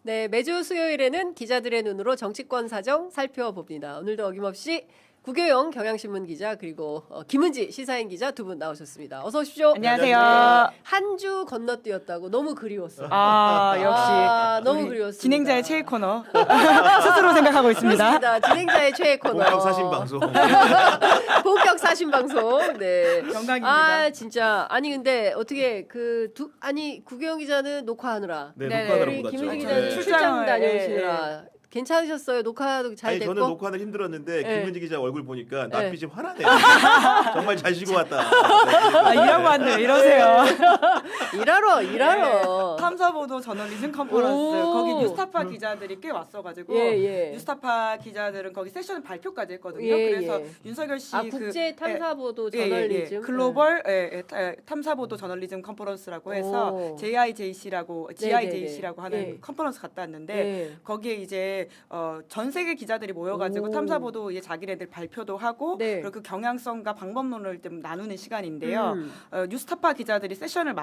네, 매주 수요일에는 기자들의 눈으로 정치권 사정 살펴봅니다. 오늘도 어김없이 구교영 경향신문 기자 그리고 김은지 시사인 기자 두 분 나오셨습니다. 어서 오십시오. 안녕하세요. 한 주 건너뛰었다고 너무 그리웠어요. 역시 너무 그리웠습니다. 진행자의 최애 코너 스스로 생각하고 있습니다. 그렇습니다. 진행자의 최애 코너. 본격 사신 방송. 본격 사신 방송. 네. 영광입니다. 진짜 아니 근데 어떻게 구교영 기자는 녹화하느라 네, 네, 녹화하느라 우리 못 왔죠. 김은지 네. 기자는 출장 출장을, 다녀오시느라 괜찮으셨어요? 녹화도 잘 아니 됐고? 저는 녹화는 힘들었는데 네. 김은지 기자 얼굴 보니까 네. 낯빛이 환하네요. 정말 잘 쉬고 왔다. 일하고 왔네요. 이러세요. 일하러. 탐사보도 저널리즘 컨퍼런스 오. 거기 뉴스타파 기자들이 꽤 왔어가지고 예. 뉴스타파 기자들은 거기 세션 발표까지 했거든요. 예, 그래서 예. 윤석열 씨 국제 탐사보도 저널리즘 글로벌 탐사보도 저널리즘 컨퍼런스라고 해서 오. GIJC라고 하는 예. 컨퍼런스 갔다 왔는데 예. 거기에 이제 전 세계 기자들이 모여가지고 오. 탐사보도 이제 자기네들 발표도 하고 네. 그리고 그 경향성과 방법론을 좀 나누는 시간인데요. 뉴스타파 기자들이 세션을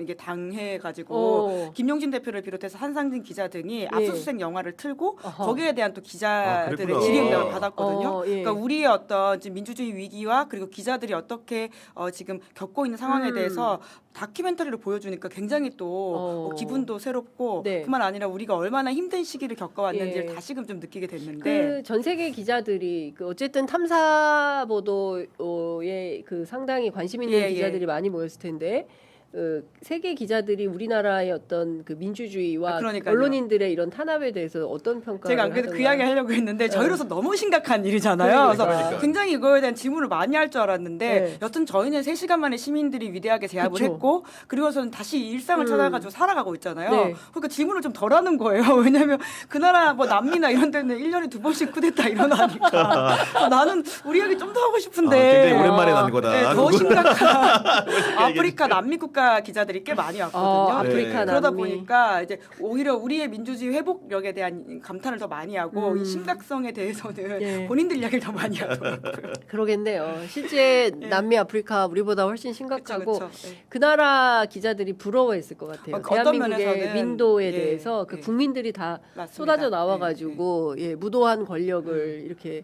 이게 당해가지고 김용진 대표를 비롯해서 한상진 기자 등이 압수수색 영화를 틀고 어허. 거기에 대한 또 기자들의 그랬구나. 질의응답을 받았거든요. 예. 그러니까 우리의 어떤 지금 민주주의 위기와 그리고 기자들이 어떻게 지금 겪고 있는 상황에 대해서 다큐멘터리를 보여주니까 굉장히 또 기분도 새롭고 네. 그뿐만 아니라 우리가 얼마나 힘든 시기를 겪어왔는지를 예. 다시금 좀 느끼게 됐는데 전 세계 기자들이 어쨌든 탐사 보도에 상당히 관심 있는 예, 기자들이 많이 모였을 텐데 세계 기자들이 우리나라의 어떤 민주주의와 그러니까요. 언론인들의 이런 탄압에 대해서 어떤 평가를 제가 안 그래도 그 하던가요? 이야기 하려고 했는데 저희로서 너무 심각한 일이잖아요. 그러니까. 그래서 굉장히 이거에 대한 질문을 많이 할 줄 알았는데 네. 여튼 저희는 3시간 만에 시민들이 위대하게 제압을 그쵸. 했고 그리고서는 다시 일상을 찾아가지고 살아가고 있잖아요. 네. 그러니까 질문을 좀 덜 하는 거예요. 왜냐하면 그 나라 남미나 이런 데는 1년에 2번씩 쿠데타 일어나니까 나는 우리 얘기 좀 더 하고 싶은데 굉장히 오랜만에 난 거다. 네, 더 심각한 아프리카 남미 국가 기자들이 꽤 많이 왔거든요. 아프리카 그러다 남미. 보니까 이제 오히려 우리의 민주주의 회복력에 대한 감탄을 더 많이 하고 이 심각성에 대해서는 예. 본인들 이야기를 더 많이 하더라고요. 그러겠네요. 실제 남미 아프리카 우리보다 훨씬 심각하고 그쵸, 그쵸. 예. 그 나라 기자들이 부러워했을 것 같아요. 어떤 대한민국의 면에서는, 민도에 예, 대해서 예. 국민들이 다 맞습니다. 쏟아져 나와가지고 무도한 권력을 이렇게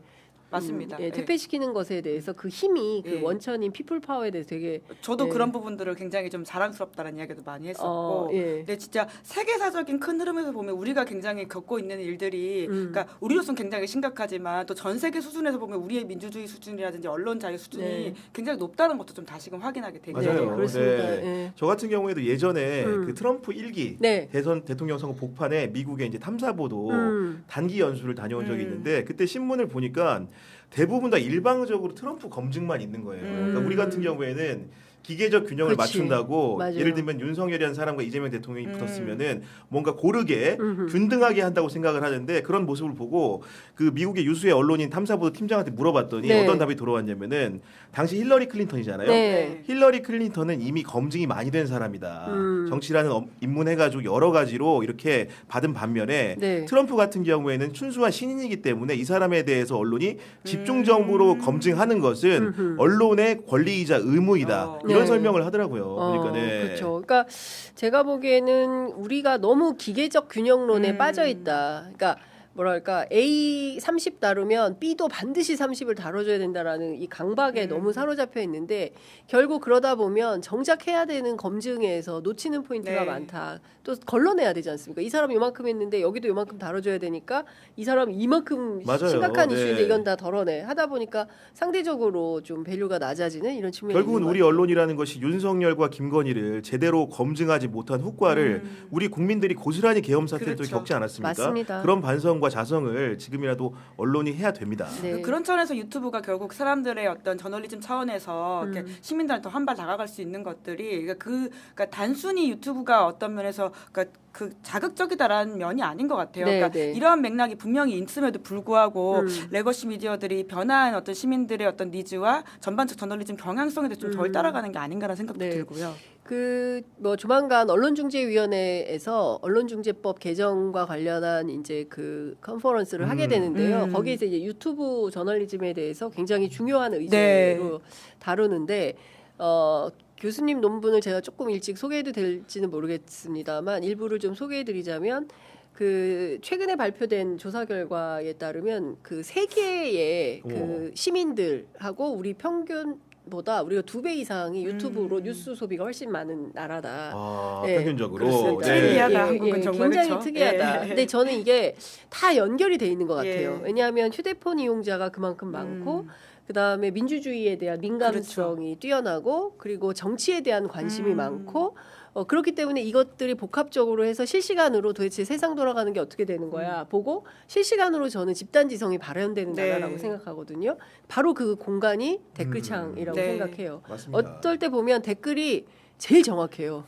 맞습니다. 예. 퇴폐시키는 것에 대해서 그 힘이 예. 원천인 피플 파워에 대해서 되게 저도 예. 그런 부분들을 굉장히 좀 자랑스럽다는 이야기도 많이 했었고 예. 근데 진짜 세계사적인 큰 흐름에서 보면 우리가 굉장히 겪고 있는 일들이 그러니까 우리로서는 굉장히 심각하지만 또 전 세계 수준에서 보면 우리의 민주주의 수준이라든지 언론 자유 수준이 네. 굉장히 높다는 것도 좀 다시금 확인하게 되고 맞아요. 네, 그렇습니다. 네. 예. 저 같은 경우에도 예전에 그 트럼프 1기 네. 대통령 선거 복판에 미국의 이제 탐사보도 단기 연수를 다녀온 적이 있는데 그때 신문을 보니까 대부분 다 일방적으로 트럼프 검증만 있는 거예요. 그러니까 우리 같은 경우에는 기계적 균형을 그치. 맞춘다고 맞아요. 예를 들면 윤석열이라는 사람과 이재명 대통령이 붙었으면은 뭔가 고르게 균등하게 한다고 생각을 하는데 그런 모습을 보고 그 미국의 유수의 언론인 탐사보도 팀장한테 물어봤더니 네. 어떤 답이 돌아왔냐면은 당시 힐러리 클린턴이잖아요. 네. 힐러리 클린턴은 이미 검증이 많이 된 사람이다. 정치라는 입문해가지고 여러 가지로 이렇게 받은 반면에 네. 트럼프 같은 경우에는 순수한 신인이기 때문에 이 사람에 대해서 언론이 집중적으로 검증하는 것은 언론의 권리이자 의무이다. 이런 네. 설명을 하더라고요. 그러니까 네. 그렇죠. 그러니까 제가 보기에는 우리가 너무 기계적 균형론에 빠져 있다. 그러니까 뭐랄까 A 30 다루면 B도 반드시 30을 다뤄줘야 된다라는 이 강박에 너무 사로잡혀 있는데 결국 그러다 보면 정작 해야 되는 검증에서 놓치는 포인트가 네. 많다. 또 걸러내야 되지 않습니까? 이 사람 이만큼 했는데 여기도 이만큼 다뤄줘야 되니까 이 사람 이만큼 맞아요. 심각한 네. 이슈인데 이건 다 덜어내 하다 보니까 상대적으로 좀 밸류가 낮아지는 이런 측면이 결국은 있는 것 우리 같아요. 언론이라는 것이 윤석열과 김건희를 제대로 검증하지 못한 후과를 우리 국민들이 고스란히 계엄 사태를 또 그렇죠. 겪지 않았습니까? 맞습니다. 그런 반성과 자성을 지금이라도 언론이 해야 됩니다. 네. 그런 차원에서 유튜브가 결국 사람들의 어떤 저널리즘 차원에서 이렇게 시민들한테 한 발 다가갈 수 있는 것들이 그러니까 단순히 유튜브가 어떤 면에서 그러니까 그 자극적이다라는 면이 아닌 것 같아요. 네, 그러니까 네. 이러한 맥락이 분명히 있음에도 불구하고 레거시 미디어들이 변화한 어떤 시민들의 어떤 니즈와 전반적 저널리즘 경향성에 대해서 좀 덜 따라가는 게 아닌가라는 생각도 네. 들고요. 조만간 언론중재위원회에서 언론중재법 개정과 관련한 이제 그 컨퍼런스를 하게 되는데요. 거기에서 이제 유튜브 저널리즘에 대해서 굉장히 중요한 의제로 네. 다루는데 교수님 논문을 제가 조금 일찍 소개해도 될지는 모르겠습니다만 일부를 좀 소개해드리자면 그 최근에 발표된 조사 결과에 따르면 그 세계의 그 시민들하고 우리 평균보다 우리가 2배 이상이 유튜브로 뉴스 소비가 훨씬 많은 나라다. 네. 평균적으로. 그렇습니다. 특이하다. 한국은 정말 굉장히 그렇죠? 특이하다. 예. 근데 저는 이게 다 연결이 돼 있는 것 같아요. 예. 왜냐하면 휴대폰 이용자가 그만큼 많고 그다음에 민주주의에 대한 민감성이 뛰어나고 그리고 정치에 대한 관심이 많고 그렇기 때문에 이것들이 복합적으로 해서 실시간으로 도대체 세상 돌아가는 게 어떻게 되는 거야 보고 실시간으로 저는 집단지성이 발현되는 네. 나라라고 생각하거든요. 바로 그 공간이 댓글창이라고 네. 생각해요. 맞습니다. 어떨 때 보면 댓글이 제일 정확해요.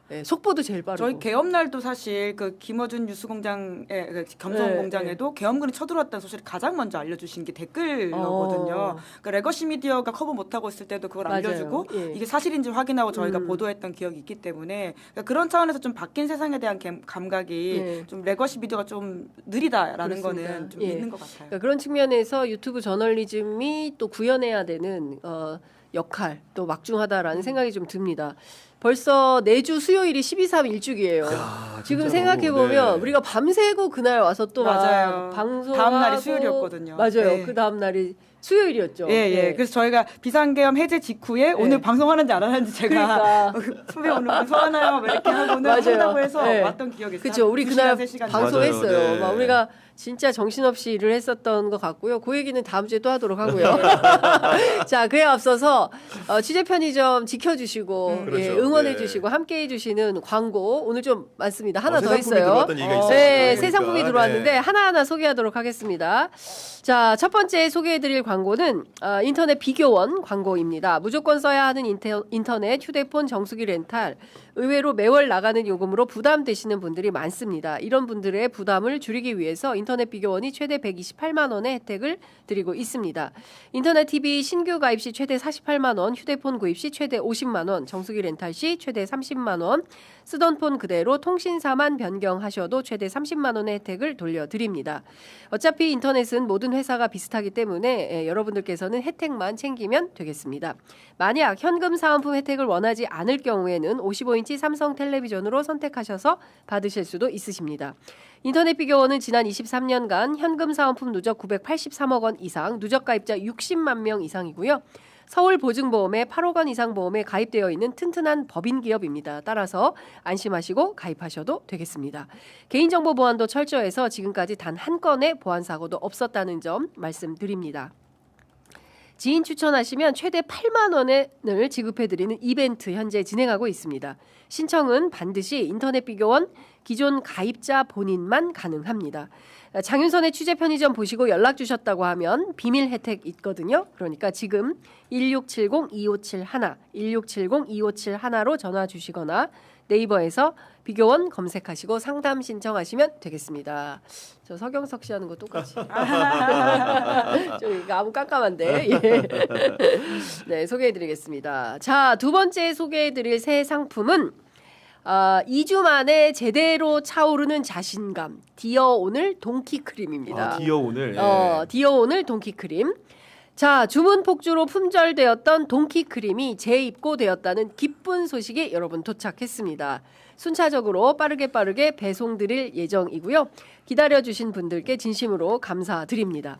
네, 속보도 제일 빠르고. 저희 개업 날도 사실 그 김어준 뉴스공장의 그 겸손공장에도 계엄군이 쳐들어왔다는 소식을 가장 먼저 알려주신 게 댓글로거든요. 그러니까 레거시 미디어가 커버 못하고 있을 때도 그걸 맞아요. 알려주고 예. 이게 사실인지 확인하고 저희가 보도했던 기억이 있기 때문에 그러니까 그런 차원에서 좀 바뀐 세상에 대한 감각이 예. 좀 레거시 미디어가 좀 느리다라는 그렇습니다. 거는 좀 예. 있는 것 같아요. 그러니까 그런 측면에서 유튜브 저널리즘이 또 구현해야 되는 역할 또 막중하다라는 생각이 좀 듭니다. 벌써 내주 수요일이 12.3 일주기예요. 지금 진짜로. 생각해 보면 네. 우리가 밤새고 그날 와서 또 맞아요. 막 방송하고 다음 날이 수요일이었거든요. 맞아요. 네. 그 다음 날이 수요일이었죠. 예, 예. 네. 그래서 저희가 비상계엄 해제 직후에 오늘 방송하는지 안 하는지 제가 그러니까. 선배 오늘 방송하나요? 막 이렇게 하고는 맞아요. 한다고 해서 네. 왔던 기억이 있어요. 그렇죠. 우리 그날 3시간 방송했어요. 맞아요. 네. 막 우리가 진짜 정신없이 일을 했었던 것 같고요. 그 얘기는 다음 주에 또 하도록 하고요. 자, 그에 앞서서 취재 편의점 지켜주시고 그렇죠. 예, 응원해주시고 함께해주시는 광고 오늘 좀 많습니다. 하나 더 새 상품이 있어요. 들어왔던 얘기가 있어요. 네, 새 그러니까. 상품이 들어왔는데 네. 하나하나 소개하도록 하겠습니다. 자, 첫 번째 소개해드릴 광고는 인터넷 비교원 광고입니다. 무조건 써야 하는 인터넷 휴대폰 정수기 렌탈. 의외로 매월 나가는 요금으로 부담되시는 분들이 많습니다. 이런 분들의 부담을 줄이기 위해서 인터넷 비교원이 최대 128만 원의 혜택을 드리고 있습니다. 인터넷 TV 신규 가입 시 최대 48만 원, 휴대폰 구입 시 최대 50만 원, 정수기 렌탈 시 최대 30만 원, 쓰던 폰 그대로 통신사만 변경하셔도 최대 30만 원의 혜택을 돌려드립니다. 어차피 인터넷은 모든 회사가 비슷하기 때문에 여러분들께서는 혜택만 챙기면 되겠습니다. 만약 현금 사은품 혜택을 원하지 않을 경우에는 55인치 삼성 텔레비전으로 선택하셔서 받으실 수도 있으십니다. 인터넷 비교원은 지난 23년간 현금 사은품 누적 983억 원 이상, 누적 가입자 60만 명 이상이고요. 서울보증보험에 8억 원 이상 보험에 가입되어 있는 튼튼한 법인 기업입니다. 따라서 안심하시고 가입하셔도 되겠습니다. 개인정보 보안도 철저해서 지금까지 단 한 건의 보안 사고도 없었다는 점 말씀드립니다. 지인 추천하시면 최대 8만 원을 지급해드리는 이벤트 현재 진행하고 있습니다. 신청은 반드시 인터넷 비교원 기존 가입자 본인만 가능합니다. 장윤선의 취재 편의점 보시고 연락 주셨다고 하면 비밀 혜택 있거든요. 그러니까 지금 1670-2571, 1670-2571로 전화 주시거나 네이버에서 비교원 검색하시고 상담 신청하시면 되겠습니다. 저 서경석 씨 하는 거 똑같이. 좀 이거 아무 깜깜한데. 예. 네, 소개해드리겠습니다. 자, 두 번째 소개해드릴 새 상품은 2주 만에 제대로 차오르는 자신감. 디어 오늘 동키 크림입니다. 디어 오늘. 예. 디어 오늘 동키 크림. 자, 주문 폭주로 품절되었던 동키 크림이 재입고되었다는 기쁜 소식이 여러분 도착했습니다. 순차적으로 빠르게 배송드릴 예정이고요. 기다려주신 분들께 진심으로 감사드립니다.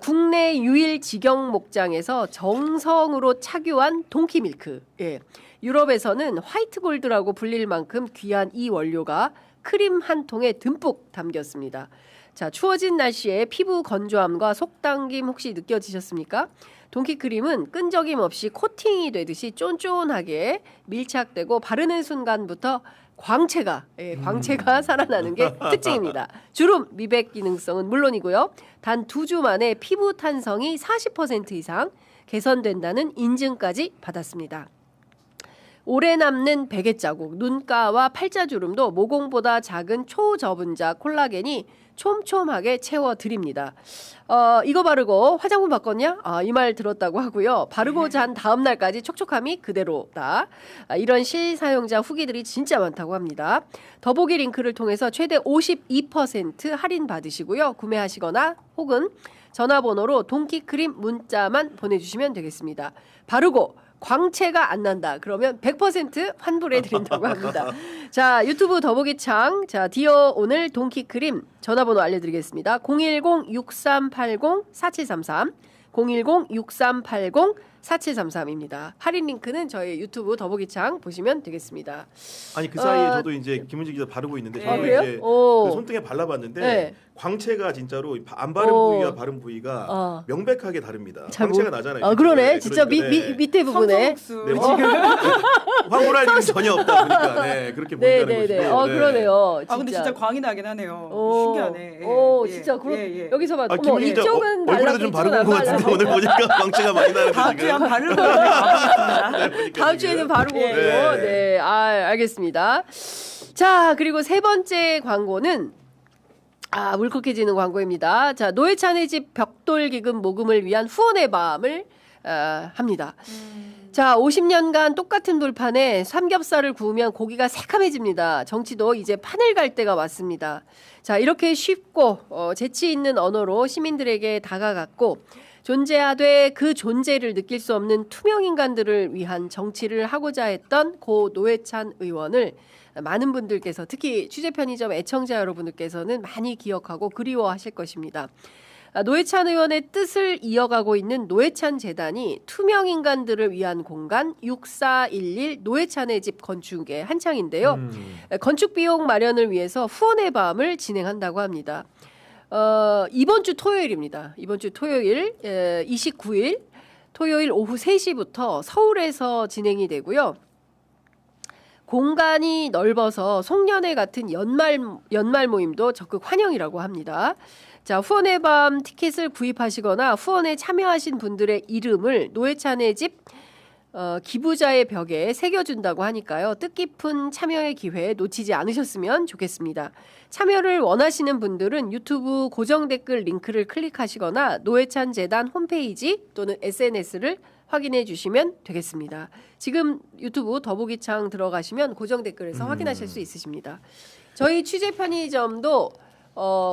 국내 유일 직영 목장에서 정성으로 착유한 동키 밀크. 예. 유럽에서는 화이트 골드라고 불릴 만큼 귀한 이 원료가 크림 한 통에 듬뿍 담겼습니다. 자, 추워진 날씨에 피부 건조함과 속당김 혹시 느껴지셨습니까? 동키 크림은 끈적임 없이 코팅이 되듯이 쫀쫀하게 밀착되고 바르는 순간부터 광채가 살아나는 게 특징입니다. 주름, 미백 기능성은 물론이고요. 단 2주 만에 피부 탄성이 40% 이상 개선된다는 인증까지 받았습니다. 오래 남는 베개 자국, 눈가와 팔자주름도 모공보다 작은 초저분자 콜라겐이 촘촘하게 채워드립니다. 이거 바르고 화장품 바꿨냐? 이 말 들었다고 하고요. 바르고 잔 다음 날까지 촉촉함이 그대로다. 이런 실사용자 후기들이 진짜 많다고 합니다. 더보기 링크를 통해서 최대 52% 할인 받으시고요. 구매하시거나 혹은 전화번호로 동키크림 문자만 보내주시면 되겠습니다. 바르고 광채가 안 난다. 그러면 100% 환불해 드린다고 합니다. 자, 유튜브 더보기창. 자, 디어 오늘 동키크림 전화번호 알려드리겠습니다. 010-6380-4733 010-6380-4733입니다. 할인 링크는 저희 유튜브 더보기창 보시면 되겠습니다. 아니 그 사이에 저도 이제 김은지 기자 바르고 있는데 저도 그래요? 이제 오. 그 손등에 발라봤는데 네. 광채가 진짜로 안 바른 오. 부위와 바른 부위가 명백하게 다릅니다. 잘 광채가 모르- 나잖아요. 아, 그러네. 진짜 그러니까, 밑에 부분에. 성성국수. 네, 황홀할 일은 전혀 없다 보니까 네, 그렇게 보인다는 네네네. 것이고. 네. 그러네요. 진짜. 아 근데 진짜 광이 나긴 하네요. 오. 신기하네. 예, 오, 예, 진짜 그렇. 예, 예. 여기서 봐. 아, 어머, 김 기자 이쪽은 얼굴에도 발랐고 좀 이쪽은 바른 안 것 같은데 발랐고. 오늘 보니까 광채가 많이 나는데 다음 주에 지금. 한번 바르고 가보겠습니다. 네, 보니까 다음 지금. 주에는 바르고 오고. 네. 네. 아, 알겠습니다. 자, 그리고 세 번째 광고는 울컥해지는 광고입니다. 자, 노회찬의 집 벽돌 기금 모금을 위한 후원의 밤을 합니다. 자, 50년간 똑같은 돌판에 삼겹살을 구우면 고기가 새카매집니다. 정치도 이제 판을 갈 때가 왔습니다. 자, 이렇게 쉽고 재치 있는 언어로 시민들에게 다가갔고 존재하되 그 존재를 느낄 수 없는 투명 인간들을 위한 정치를 하고자 했던 고 노회찬 의원을 많은 분들께서 특히 취재편의점 애청자 여러분들께서는 많이 기억하고 그리워하실 것입니다. 노회찬 의원의 뜻을 이어가고 있는 노회찬 재단이 투명 인간들을 위한 공간 6411 노회찬의 집 건축에 한창인데요. 건축 비용 마련을 위해서 후원의 밤을 진행한다고 합니다. 이번 주 토요일입니다. 이번 주 토요일 29일 토요일 오후 3시부터 서울에서 진행이 되고요. 공간이 넓어서 송년회 같은 연말 모임도 적극 환영이라고 합니다. 자, 후원의 밤 티켓을 구입하시거나 후원에 참여하신 분들의 이름을 노회찬의 집 기부자의 벽에 새겨준다고 하니까요. 뜻깊은 참여의 기회 놓치지 않으셨으면 좋겠습니다. 참여를 원하시는 분들은 유튜브 고정 댓글 링크를 클릭하시거나 노회찬 재단 홈페이지 또는 SNS를 확인해 주시면 되겠습니다. 지금 유튜브 더보기창 들어가시면 고정 댓글에서 확인하실 수 있으십니다. 저희 취재 편의점도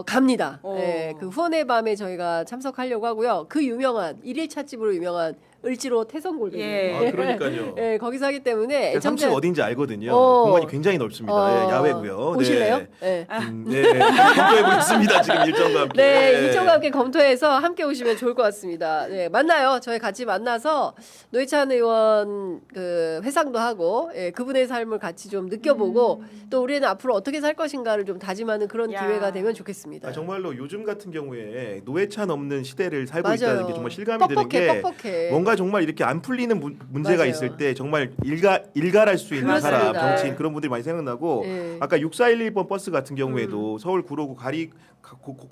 갑니다. 네, 그 후원의 밤에 저희가 참석하려고 하고요. 그 유명한 1일 찻집으로 유명한 을지로 태성골뱅이. 예. 그러니까요. 네, 거기서 하기 때문에 애청자 어딘지 알거든요. 공간이 굉장히 넓습니다. 예, 야외고요. 오실래요? 네. 검토해보고 있습니다. 지금 일정과 함께. 네, 일정과 함께 검토해서 함께 오시면 좋을 것 같습니다. 네, 만나요. 저희 같이 만나서 노회찬 의원 그 회상도 하고 그분의 삶을 같이 좀 느껴보고 또 우리는 앞으로 어떻게 살 것인가를 좀 다짐하는 그런 기회가 되면 좋겠습니다. 정말로 요즘 같은 경우에 노회찬 없는 시대를 살고 맞아요. 있다는 게 정말 실감이 드는 게 뻑뻑해. 뭔가 정말 이렇게 안 풀리는 문제가 맞아요. 있을 때 정말 일갈할 수 있는 그렇습니다. 사람, 정치인 그런 분들이 많이 생각나고 아까 6411번 버스 같은 경우에도 서울 구로구 가리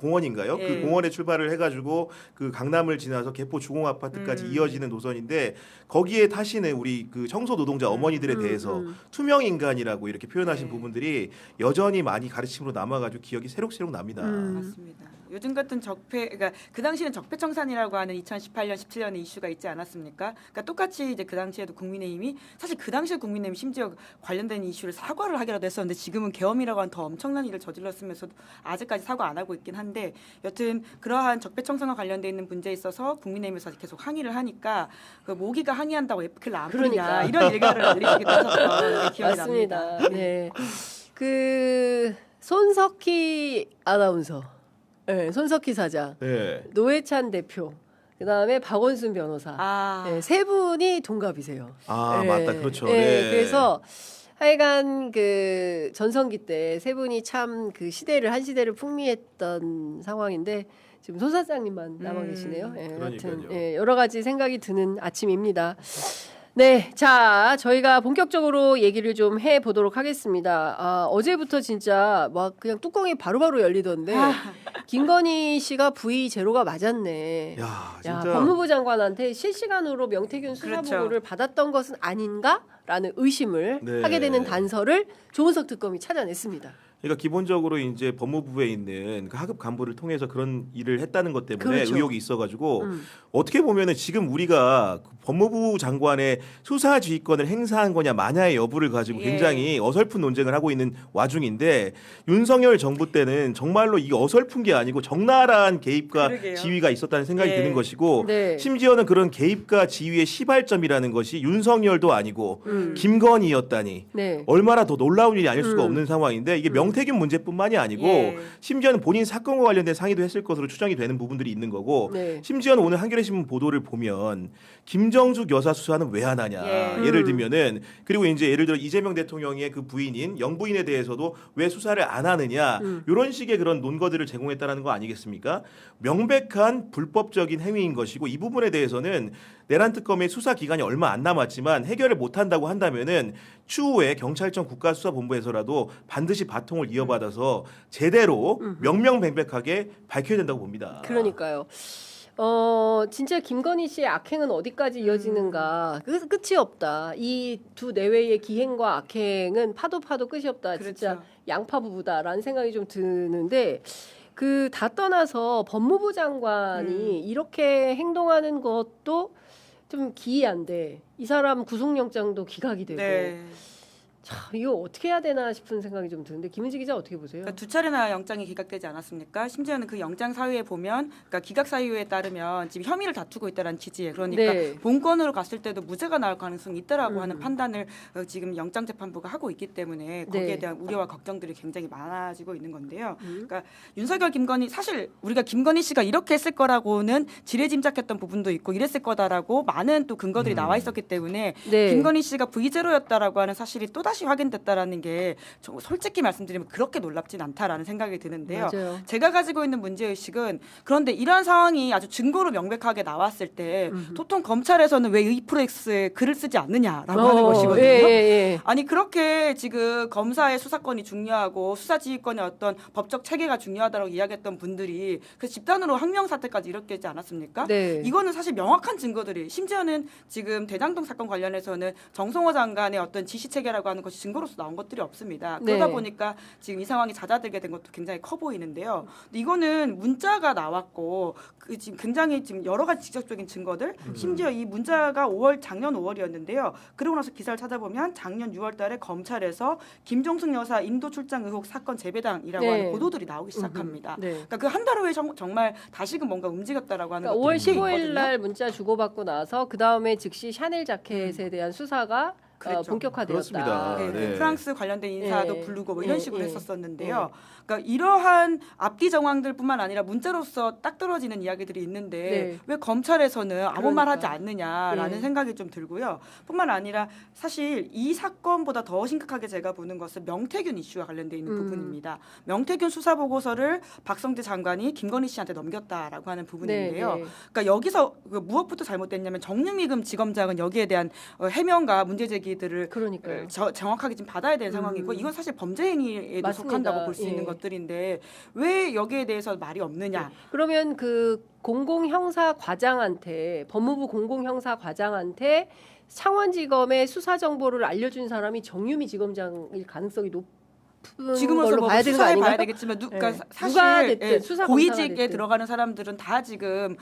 공원인가요? 그 공원에 출발을 해가지고 그 강남을 지나서 개포 주공 아파트까지 이어지는 노선인데 거기에 타시는 우리 그 청소 노동자 어머니들에 대해서 투명 인간이라고 이렇게 표현하신 부분들이 여전히 많이 가르침으로 남아가지고 기억이 새록새록 납니다. 맞습니다. 요즘 같은 그러니까 그 당시에는 적폐청산이라고 하는 2018년, 17년의 이슈가 있지 않았습니까? 그러니까 똑같이 이제 그 당시에도 국민의힘이 사실 그 당시에 국민의힘 심지어 관련된 이슈를 사과를 하기라도 했었는데 지금은 계엄이라고 하는 더 엄청난 일을 저질렀으면서도 아직까지 사과 안 하고 있긴 한데 여튼 그러한 적폐청산과 관련돼 있는 문제에 있어서 국민의힘에서 계속 항의를 하니까 그 모기가 항의한다고 에프킬을 안 풀리냐 이런 일가를 내리시기도 하셨던 기억이 맞습니다. 납니다. 네, 그 손석희 아나운서. 네, 손석희 사장, 노회찬 대표, 그 다음에 박원순 변호사, 네, 세 분이 동갑이세요. 네. 맞다, 그렇죠. 네, 그래서 하여간 그 전성기 때 세 분이 참 그 한 시대를 풍미했던 상황인데 지금 손 사장님만 남아 계시네요. 네, 하여튼 여러 가지 생각이 드는 아침입니다. 네, 자, 저희가 본격적으로 얘기를 좀 해보도록 하겠습니다. 어제부터 진짜 막 그냥 뚜껑이 바로바로 열리던데 김건희 씨가 V0가 맞았네. 야, 진짜. 법무부 장관한테 실시간으로 명태균 수사 그렇죠. 보고를 받았던 것은 아닌가라는 의심을 하게 되는 단서를 조은석 특검이 찾아냈습니다. 그러니까 기본적으로 이제 법무부에 있는 그 하급 간부를 통해서 그런 일을 했다는 것 때문에 그렇죠. 의혹이 있어가지고 어떻게 보면은 지금 우리가 법무부 장관의 수사 지휘권을 행사한 거냐 마냐의 여부를 가지고 예. 굉장히 어설픈 논쟁을 하고 있는 와중인데 윤석열 정부 때는 정말로 이 어설픈 게 아니고 적나라한 개입과 그러게요. 지휘가 있었다는 생각이 예. 드는 것이고 네. 심지어는 그런 개입과 지휘의 시발점이라는 것이 윤석열도 아니고 김건희였다니 네. 얼마나 더 놀라운 일이 아닐 수가 없는 상황인데 이게 명태균 문제뿐만이 아니고 예. 심지어는 본인 사건과 관련된 상의도 했을 것으로 추정이 되는 부분들이 있는 거고 네. 심지어는 오늘 한겨레 신문 보도를 보면 김정숙 여사 수사는 왜 안 하냐 예. 예를 들면은 그리고 이제 예를 들어 이재명 대통령의 그 부인인 영부인에 대해서도 왜 수사를 안 하느냐 이런 식의 그런 논거들을 제공했다라는 거 아니겠습니까? 명백한 불법적인 행위인 것이고 이 부분에 대해서는 내란 특검의 수사 기간이 얼마 안 남았지만 해결을 못 한다고 한다면은 추후에 경찰청 국가수사본부에서라도 반드시 바통을 이어받아서 제대로 명명백백하게 밝혀야 된다고 봅니다. 그러니까요. 진짜 김건희 씨의 악행은 어디까지 이어지는가? 끝이 없다. 이 두 내외의 기행과 악행은 파도 끝이 없다. 진짜 그렇죠. 양파 부부다라는 생각이 좀 드는데 그 다 떠나서 법무부 장관이 이렇게 행동하는 것도 좀 기이한데 이 사람 구속영장도 기각이 되고 네. 참 이거 어떻게 해야 되나 싶은 생각이 좀 드는데 김은지 기자 어떻게 보세요? 그러니까 두 차례나 영장이 기각되지 않았습니까? 심지어는 그 영장 사유에 보면, 그러니까 기각 사유에 따르면 지금 혐의를 다투고 있다는 취지에 그러니까 네. 본건으로 갔을 때도 무죄가 나올 가능성이 있다라고 하는 판단을 지금 영장재판부가 하고 있기 때문에 거기에 네. 대한 우려와 걱정들이 굉장히 많아지고 있는 건데요. 그러니까 윤석열, 김건희 사실 우리가 김건희 씨가 이렇게 했을 거라고는 지레짐작했던 부분도 있고 이랬을 거다라고 많은 또 근거들이 나와 있었기 때문에 네. 김건희 씨가 V0였다라고 하는 사실이 또다시 확인됐다라는 게 솔직히 말씀드리면 그렇게 놀랍진 않다라는 생각이 드는데요. 맞아요. 제가 가지고 있는 문제의식은 그런데 이러한 상황이 아주 증거로 명백하게 나왔을 때 보통 검찰에서는 왜 의프렉스에 글을 쓰지 않느냐라고 하는 것이거든요. 예. 아니 그렇게 지금 검사의 수사권이 중요하고 수사지휘권의 어떤 법적 체계가 중요하다고 이야기했던 분들이 그 집단으로 항명 사태까지 이렇게 않았습니까? 네. 이거는 사실 명확한 증거들이 심지어는 지금 대장동 사건 관련해서는 정성호 장관의 어떤 지시 체계라고 하는 것이 증거로서 나온 것들이 없습니다. 그러다 네. 보니까 지금 이 상황이 잦아들게 된 것도 굉장히 커 보이는데요. 근데 이거는 문자가 나왔고 그 지금 굉장히 지금 여러 가지 직접적인 증거들 심지어 이 문자가 작년 5월이었는데요. 그러고 나서 기사를 찾아보면 작년 6월달에 검찰에서 김종숙 여사 인도 출장 의혹 사건 재배당이라고 네. 하는 보도들이 나오기 시작합니다. 네. 그러니까 그 한 달 후에 정말 다시금 뭔가 움직였다라고 하는 그러니까 5월 것들이 15일 있거든요. 날 문자 주고받고 나서 그 다음에 즉시 샤넬 자켓에 대한 수사가 그랬죠. 본격화되었다. 그렇습니다. 네, 네. 프랑스 관련된 인사도 예. 부르고 뭐 이런 예, 식으로 예. 했었었는데요. 그러니까 이러한 앞뒤 정황들뿐만 아니라 문자로서 딱 떨어지는 이야기들이 있는데 네. 왜 검찰에서는 아무 말 하지 그러니까. 않느냐라는 예. 생각이 좀 들고요. 뿐만 아니라 사실 이 사건보다 더 심각하게 제가 보는 것은 명태균 이슈와 관련돼 있는 부분입니다. 명태균 수사 보고서를 박성재 장관이 김건희 씨한테 넘겼다라고 하는 부분인데요. 네. 그러니까 여기서 무엇부터 잘못됐냐면 정유미금 지검장은 여기에 대한 해명과 문제 제기들을 그러니까요. 정확하게 지금 받아야 되는 상황이고 이건 사실 범죄 행위에도 맞습니다. 속한다고 볼 수 예. 있는 것들인데 왜 여기에 대해서 말이 없느냐? 그러면 그 공공형사과장한테 법무부 공공형사과장한테 창원지검의 수사 정보를 알려준 사람이 정유미 지검장일 가능성이 높은 지금으로서 걸로 뭐 봐야 되는 거 수사해 아닌가요? 봐야 되겠지만 그러니까 네. 사실 누가 됐든 예, 수사 검사가 고위직에 됐든. 들어가는 사람들은 다 지금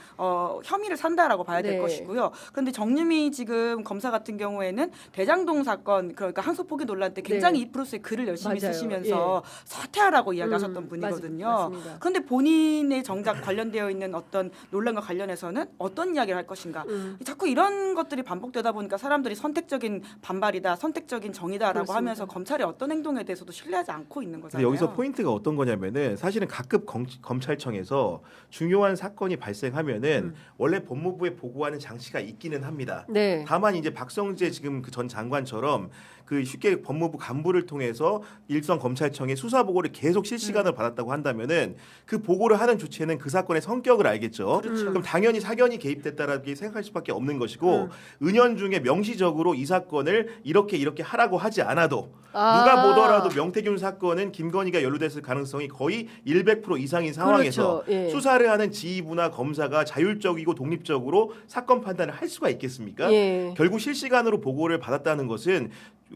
혐의를 산다라고 봐야 될 네. 것이고요. 그런데 정유미 지금 검사 같은 경우에는 대장동 사건 그러니까 항소 포기 논란 때 굉장히 네. 이 프로스에 글을 열심히 맞아요. 쓰시면서 사퇴하라고 이야기하셨던 분이거든요. 맞습니다. 그런데 본인의 정작 관련되어 있는 어떤 논란과 관련해서는 어떤 이야기를 할 것인가? 자꾸 이런 것들이 반복되다 보니까 사람들이 선택적인 반발이다, 선택적인 정의다라고 그렇습니다. 하면서 검찰의 어떤 행동에 대해서도 신뢰하지 않고 있는 근데 거잖아요. 여기서 포인트가 어떤 거냐면은 사실은 각급 검찰청에서 중요한 사건이 발생하면은 원래 법무부에 보고하는 장치가 있기는 합니다. 네. 다만 이제 박성재 지금 그 전 장관처럼 그 쉽게 법무부 간부를 통해서 일선 검찰청의 수사 보고를 계속 실시간으로 받았다고 한다면은 그 보고를 하는 주체는 그 사건의 성격을 알겠죠. 그렇죠. 그럼 당연히 사견이 개입됐다라고 생각할 수밖에 없는 것이고 은연중에 명시적으로 이 사건을 이렇게 하라고 하지 않아도 누가 보더라도 명태균 사건은 김건희가 연루됐을 가능성이 거의 100% 이상인 상황에서 그렇죠. 예. 수사를 하는 지휘부나 검사가 자율적이고 독립적으로 사건 판단을 할 수가 있겠습니까? 예. 결국 실시간으로 보고를 받았다는 것은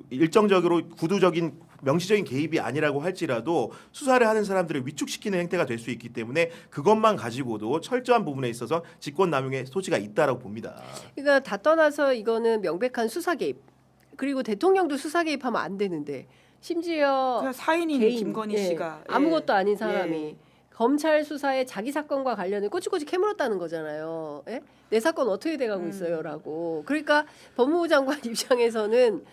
일정적으로 구두적인 명시적인 개입이 아니라고 할지라도 수사를 하는 사람들을 위축시키는 행태가 될 수 있기 때문에 그것만 가지고도 철저한 부분에 있어서 직권남용의 소지가 있다라고 봅니다. 그러니까 다 떠나서 이거는 명백한 수사 개입. 그리고 대통령도 수사 개입하면 안 되는데 심지어 그냥 사인인 개인, 김건희 예, 씨가 아무것도 아닌 예. 사람이 검찰 수사에 자기 사건과 관련해 꼬치꼬치 캐물었다는 거잖아요. 예? 내 사건 어떻게 돼가고 있어요라고. 그러니까 법무부 장관 입장에서는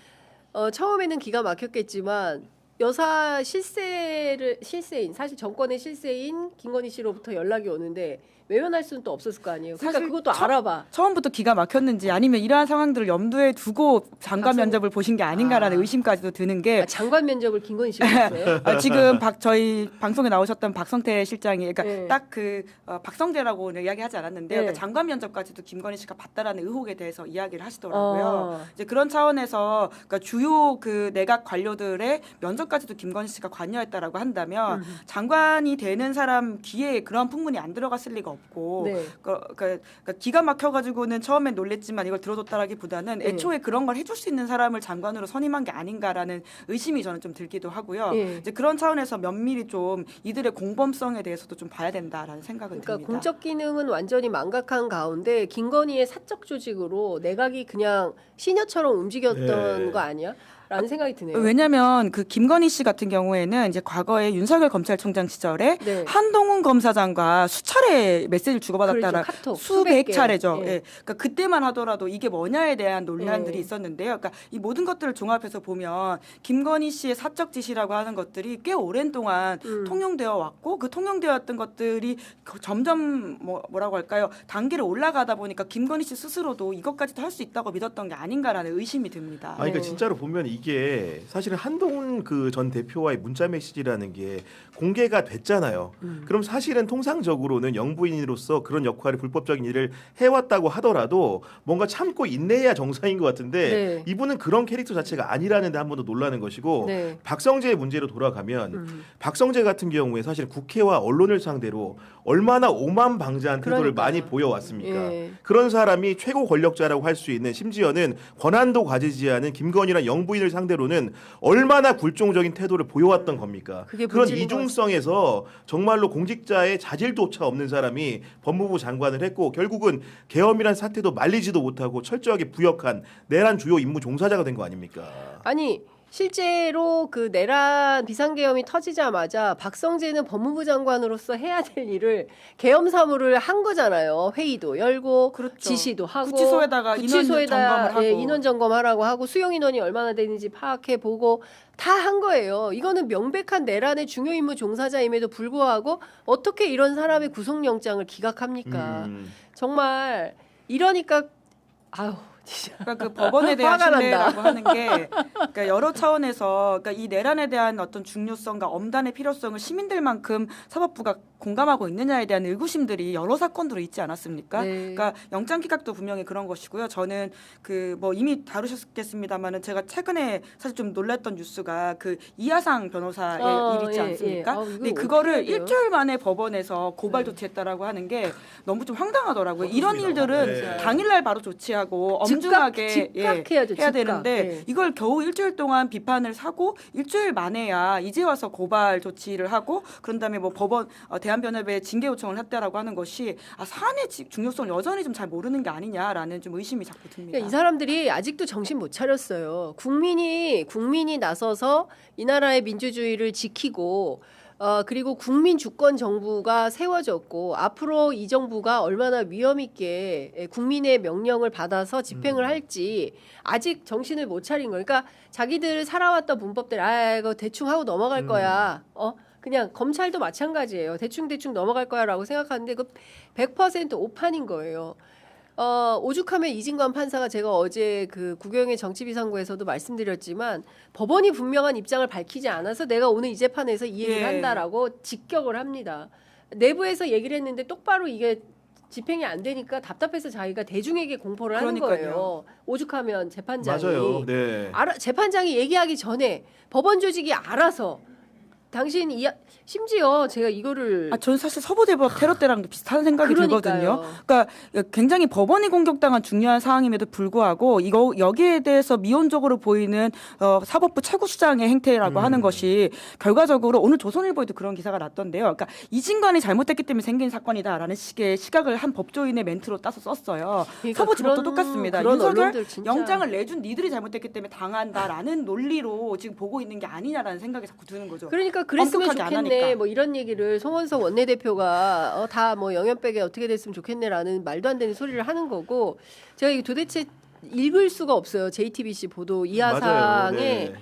처음에는 기가 막혔겠지만 여사 실세인 사실 정권의 실세인 김건희 씨로부터 연락이 오는데 외면할 수는 또 없었을 거 아니에요. 그러니까 사실 그것도 알아봐. 처음부터 기가 막혔는지 아니면 이러한 상황들을 염두에 두고 장관 면접을 보신 게 아닌가라는 의심까지도 드는 게 장관 면접을 김건희 씨가 했어요. 지금 저희 방송에 나오셨던 박성태 실장이 그러니까 네. 딱 그 박성재라고는 이야기하지 않았는데 네. 그러니까 장관 면접까지도 김건희 씨가 봤다라는 의혹에 대해서 이야기를 하시더라고요. 이제 그런 차원에서 그러니까 주요 그 내각 관료들의 면접까지도 김건희 씨가 관여했다라고 한다면 장관이 되는 사람 귀에 그런 풍문이 안 들어갔을 리가 없고 네. 그러니까 기가 막혀가지고는 처음엔 놀랬지만 이걸 들어줬다라기보다는 네. 애초에 그런 걸 해줄 수 있는 사람을 장관으로 선임한 게 아닌가라는 의심이 저는 좀 들기도 하고요. 네. 이제 그런 차원에서 면밀히 좀 이들의 공범성에 대해서도 좀 봐야 된다라는 생각은 그러니까 듭니다. 공적 기능은 완전히 망각한 가운데 김건희의 사적 조직으로 내각이 그냥 시녀처럼 움직였던 네. 거 아니야? 라는 생각이 드네요. 왜냐하면 그 김건희 씨 같은 경우에는 이제 과거에 윤석열 검찰총장 시절에 네. 한동훈 검사장과 수차례 메시지를 주고받았다라 그렇죠. 카톡 수백 개. 차례죠. 예. 예. 그러니까 그때만 하더라도 이게 뭐냐에 대한 논란들이 예. 있었는데요. 그러니까 이 모든 것들을 종합해서 보면 김건희 씨의 사적 지시라고 하는 것들이 꽤 오랜 동안 통용되어 왔고 그 통용되었던 것들이 점점 뭐라고 할까요? 단계를 올라가다 보니까 김건희 씨 스스로도 이것까지도 할 수 있다고 믿었던 게 아닌가라는 의심이 듭니다. 그러니까 네. 진짜로 보면 이게 사실은 한동훈 그 전 대표와의 문자 메시지라는 게 공개가 됐잖아요. 그럼 사실은 통상적으로는 영부인으로서 그런 역할을 불법적인 일을 해왔다고 하더라도 뭔가 참고 인내해야 정상인 것 같은데 네. 이분은 그런 캐릭터 자체가 아니라는 데 한 번 더 놀라는 것이고 네. 박성재의 문제로 돌아가면 박성재 같은 경우에 사실 국회와 언론을 상대로 얼마나 오만방자한 태도를 그러니까. 많이 보여왔습니까? 예. 그런 사람이 최고 권력자라고 할 수 있는 심지어는 권한도 가지지 않은 김건희나 영부인을 상대로는 얼마나 굴종적인 태도를 보여왔던 겁니까? 그게 그런 본질인 것 이중성에서 정말로 공직자의 자질조차 없는 사람이 법무부 장관을 했고 결국은 계엄이란 사태도 말리지도 못하고 철저하게 부역한 내란 주요 임무 종사자가 된 거 아닙니까? 아니 실제로 그 내란 비상계엄이 터지자마자 박성재는 법무부 장관으로서 해야 될 일을 계엄 사무를 한 거잖아요. 회의도 열고 그렇죠. 지시도 하고 구치소에다가 인원 점검을 하고. 예, 인원 점검하라고 하고 수용 인원이 얼마나 되는지 파악해 보고 다 한 거예요. 이거는 명백한 내란의 중요 임무 종사자임에도 불구하고 어떻게 이런 사람의 구속영장을 기각합니까? 정말 이러니까 아유 진짜. 그러니까 그 법원에 대한 화가 난다. 신뢰라고 하는 게 그러니까 여러 차원에서 그러니까 이 내란에 대한 어떤 중요성과 엄단의 필요성을 시민들만큼 사법부가 공감하고 있느냐에 대한 의구심들이 여러 사건으로 있지 않았습니까? 네. 그러니까 영장 기각도 분명히 그런 것이고요. 저는 그 뭐 이미 다루셨겠습니다만은 제가 최근에 사실 좀 놀랐던 뉴스가 그 이하상 변호사의 일 있지 않습니까? 이거 근데 어떻게 그거를 해야 돼요? 일주일 만에 법원에서 고발 조치했다라고 하는 게 너무 좀 황당하더라고요. 이런 일들은 네. 당일날 바로 조치하고 엄중하게 즉각해야죠. 해야 즉각. 되는데 예. 이걸 겨우 일주일 동안 비판을 사고 일주일 만에야 이제 와서 고발 조치를 하고 그런 다음에 뭐 법원 대한변협에 징계 요청을 했다라고 하는 것이 사안의 중요성을 여전히 좀 잘 모르는 게 아니냐라는 좀 의심이 자꾸 듭니다. 그러니까 이 사람들이 아직도 정신 못 차렸어요. 국민이 나서서 이 나라의 민주주의를 지키고 그리고 국민 주권 정부가 세워졌고 앞으로 이 정부가 얼마나 위험 있게 국민의 명령을 받아서 집행을 할지 아직 정신을 못 차린 거예요. 그러니까 자기들 살아왔던 문법들 이거 대충 하고 넘어갈 거야. 그냥 검찰도 마찬가지예요. 대충 넘어갈 거야라고 생각하는데 그 100% 오판인 거예요. 오죽하면 이진관 판사가 제가 어제 그 구경의 정치비상구에서도 말씀드렸지만 법원이 분명한 입장을 밝히지 않아서 내가 오늘 이 재판에서 이 얘기를 한다라고 직격을 합니다. 내부에서 얘기를 했는데 똑바로 이게 집행이 안 되니까 답답해서 자기가 대중에게 공포를 하는 거예요. 오죽하면 재판장이 맞아요. 네. 재판장이 얘기하기 전에 법원 조직이 알아서 당신 심지어 제가 이거를 저는 사실 서부대법 테러 때랑도 비슷한 생각이 들거든요. 그러니까 굉장히 법원이 공격당한 중요한 사항임에도 불구하고 여기에 대해서 미온적으로 보이는 사법부 최고수장의 행태라고 하는 것이 결과적으로 오늘 조선일보에도 그런 기사가 났던데요. 그러니까 이진관이 잘못했기 때문에 생긴 사건이다라는 식의 시각을 한 법조인의 멘트로 따서 썼어요. 그러니까 서부지법도 똑같습니다. 그런 윤석열 진짜. 영장을 내준 니들이 잘못했기 때문에 당한다라는 논리로 지금 보고 있는 게 아니냐라는 생각이 자꾸 드는 거죠. 그러니까 그랬으면 엄격하게 안 좋겠네. 하니까. 뭐 이런 얘기를 송원석 원내대표가 다 뭐 영연백에 어떻게 됐으면 좋겠네라는 말도 안 되는 소리를 하는 거고 제가 이게 도대체 읽을 수가 없어요. JTBC 보도 이 하상에 네.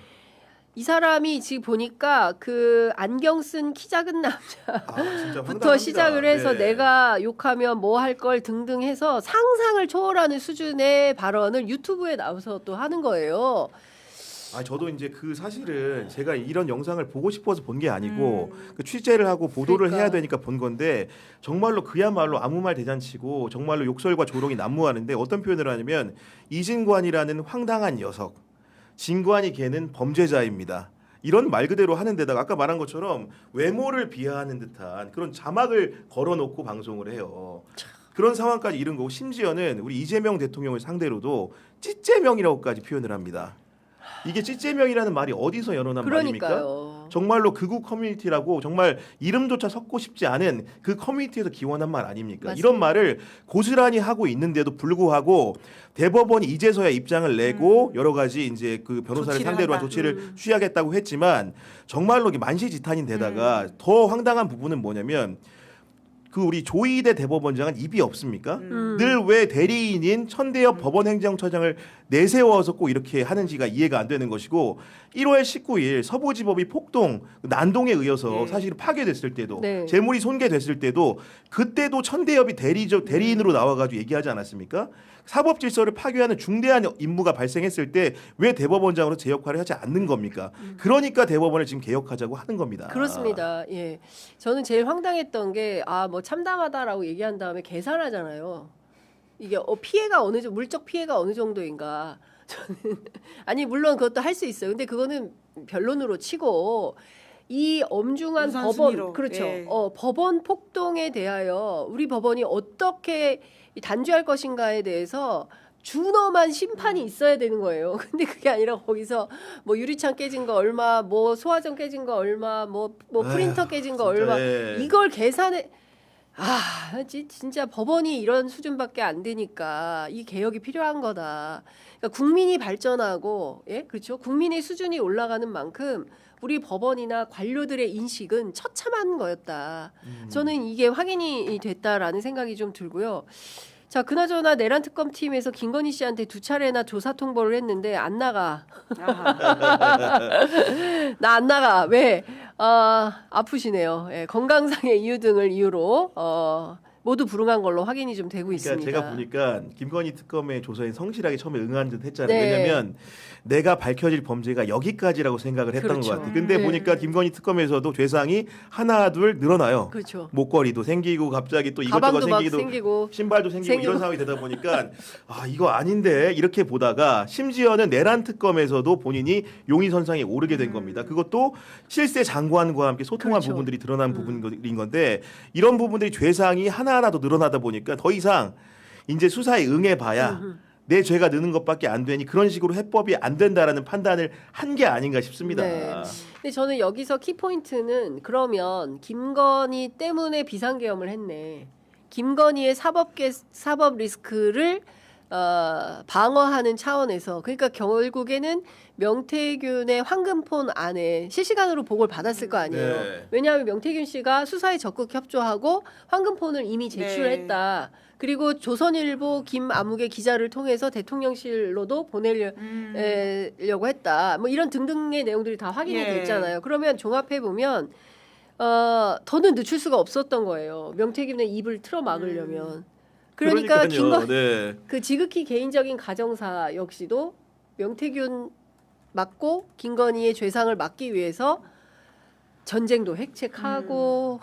이 사람이 지금 보니까 그 안경 쓴 키 작은 남자부터 시작을 해서 네. 내가 욕하면 뭐 할 걸 등등 해서 상상을 초월하는 수준의 발언을 유튜브에 나와서 또 하는 거예요. 저도 이제 그 사실은 제가 이런 영상을 보고 싶어서 본 게 아니고 그 취재를 하고 보도를 그러니까. 해야 되니까 본 건데 정말로 그야말로 아무 말 대잔치고 정말로 욕설과 조롱이 난무하는데 어떤 표현을 하냐면 이진관이라는 황당한 녀석, 진관이 걔는 범죄자입니다. 이런 말 그대로 하는 데다가 아까 말한 것처럼 외모를 비하하는 듯한 그런 자막을 걸어놓고 방송을 해요. 그런 상황까지 이른 거고 심지어는 우리 이재명 대통령을 상대로도 찌재명이라고까지 표현을 합니다. 이게 찌재명이라는 말이 어디서 연어난 말입니까? 정말로 극우 커뮤니티라고 정말 이름조차 섞고 싶지 않은 그 커뮤니티에서 기원한 말 아닙니까? 맞습니다. 이런 말을 고스란히 하고 있는데도 불구하고 대법원이 이제서야 입장을 내고 여러 가지 이제 그 변호사를 상대로 한 조치를 취하겠다고 했지만 정말로 만시지탄인 데다가 더 황당한 부분은 뭐냐면 그 우리 조희대 대법원장은 입이 없습니까? 늘 왜 대리인인 천대엽 법원행정처장을 내세워서 꼭 이렇게 하는지가 이해가 안 되는 것이고 1월 19일 서부지법이 폭동 난동에 의해서 사실 파괴됐을 때도 재물이 손괴됐을 때도 그때도 천대엽이 대리인으로 나와가지고 얘기하지 않았습니까? 사법 질서를 파괴하는 중대한 임무가 발생했을 때 왜 대법원장으로 제 역할을 하지 않는 겁니까? 그러니까 대법원을 지금 개혁하자고 하는 겁니다. 그렇습니다. 예, 저는 제일 황당했던 게 뭐 참담하다라고 얘기한 다음에 계산하잖아요. 이게 피해가 어느 정도 물적 피해가 어느 정도인가. 저는 아니 물론 그것도 할 수 있어요. 근데 그거는 변론으로 치고 이 엄중한 법원 그렇죠. 법원 폭동에 대하여 우리 법원이 어떻게 단죄할 것인가에 대해서 준엄한 심판이 있어야 되는 거예요. 근데 그게 아니라 거기서 뭐 유리창 깨진 거 얼마, 뭐 소화전 깨진 거 얼마, 뭐 프린터 깨진 거 얼마 이걸 계산해. 진짜 법원이 이런 수준밖에 안 되니까 이 개혁이 필요한 거다. 그러니까 국민이 발전하고, 그렇죠. 국민의 수준이 올라가는 만큼 우리 법원이나 관료들의 인식은 처참한 거였다. 저는 이게 확인이 됐다라는 생각이 좀 들고요. 자, 그나저나 내란 특검 팀에서 김건희 씨한테 2차례나 조사 통보를 했는데 안 나가. 나 안 나가. 왜? 아프시네요. 건강상의 이유 등을 이유로 모두 불응한 걸로 확인이 좀 되고 있습니다. 제가 보니까 김건희 특검의 조사에 성실하게 처음에 응한 듯 했잖아요. 왜냐하면 내가 밝혀질 범죄가 여기까지라고 생각을 했던 것 같아요. 근데 보니까 김건희 특검에서도 죄상이 하나 둘 늘어나요. 그렇죠. 목걸이도 생기고 갑자기 또 이것저것 생기고 신발도 생기고 이런 상황이 되다 보니까 이거 아닌데 이렇게 보다가 심지어는 내란 특검에서도 본인이 용의선상에 오르게 된 겁니다. 그것도 실세 장관과 함께 소통한 부분들이 드러난 부분인 건데 이런 부분들이 죄상이 하나하나 더 늘어나다 보니까 더 이상 이제 수사에 응해봐야 내 죄가 느는 것밖에 안 되니 그런 식으로 해법이 안 된다라는 판단을 한 게 아닌가 싶습니다. 근데 저는 여기서 키포인트는 그러면 김건희 때문에 비상계엄을 했네. 김건희의 사법 리스크를 방어하는 차원에서 그러니까 결국에는 명태균의 황금폰 안에 실시간으로 보고를 받았을 거 아니에요. 왜냐하면 명태균 씨가 수사에 적극 협조하고 황금폰을 이미 제출했다. 그리고 조선일보 김아무개 기자를 통해서 대통령실로도 보내려고 했다. 뭐 이런 등등의 내용들이 다 확인이 됐잖아요. 그러면 종합해 보면 더는 늦출 수가 없었던 거예요. 명태균의 입을 틀어 막으려면. 그러니까 그 지극히 개인적인 가정사 역시도 명태균 맞고 김건희의 죄상을 막기 위해서 전쟁도 획책하고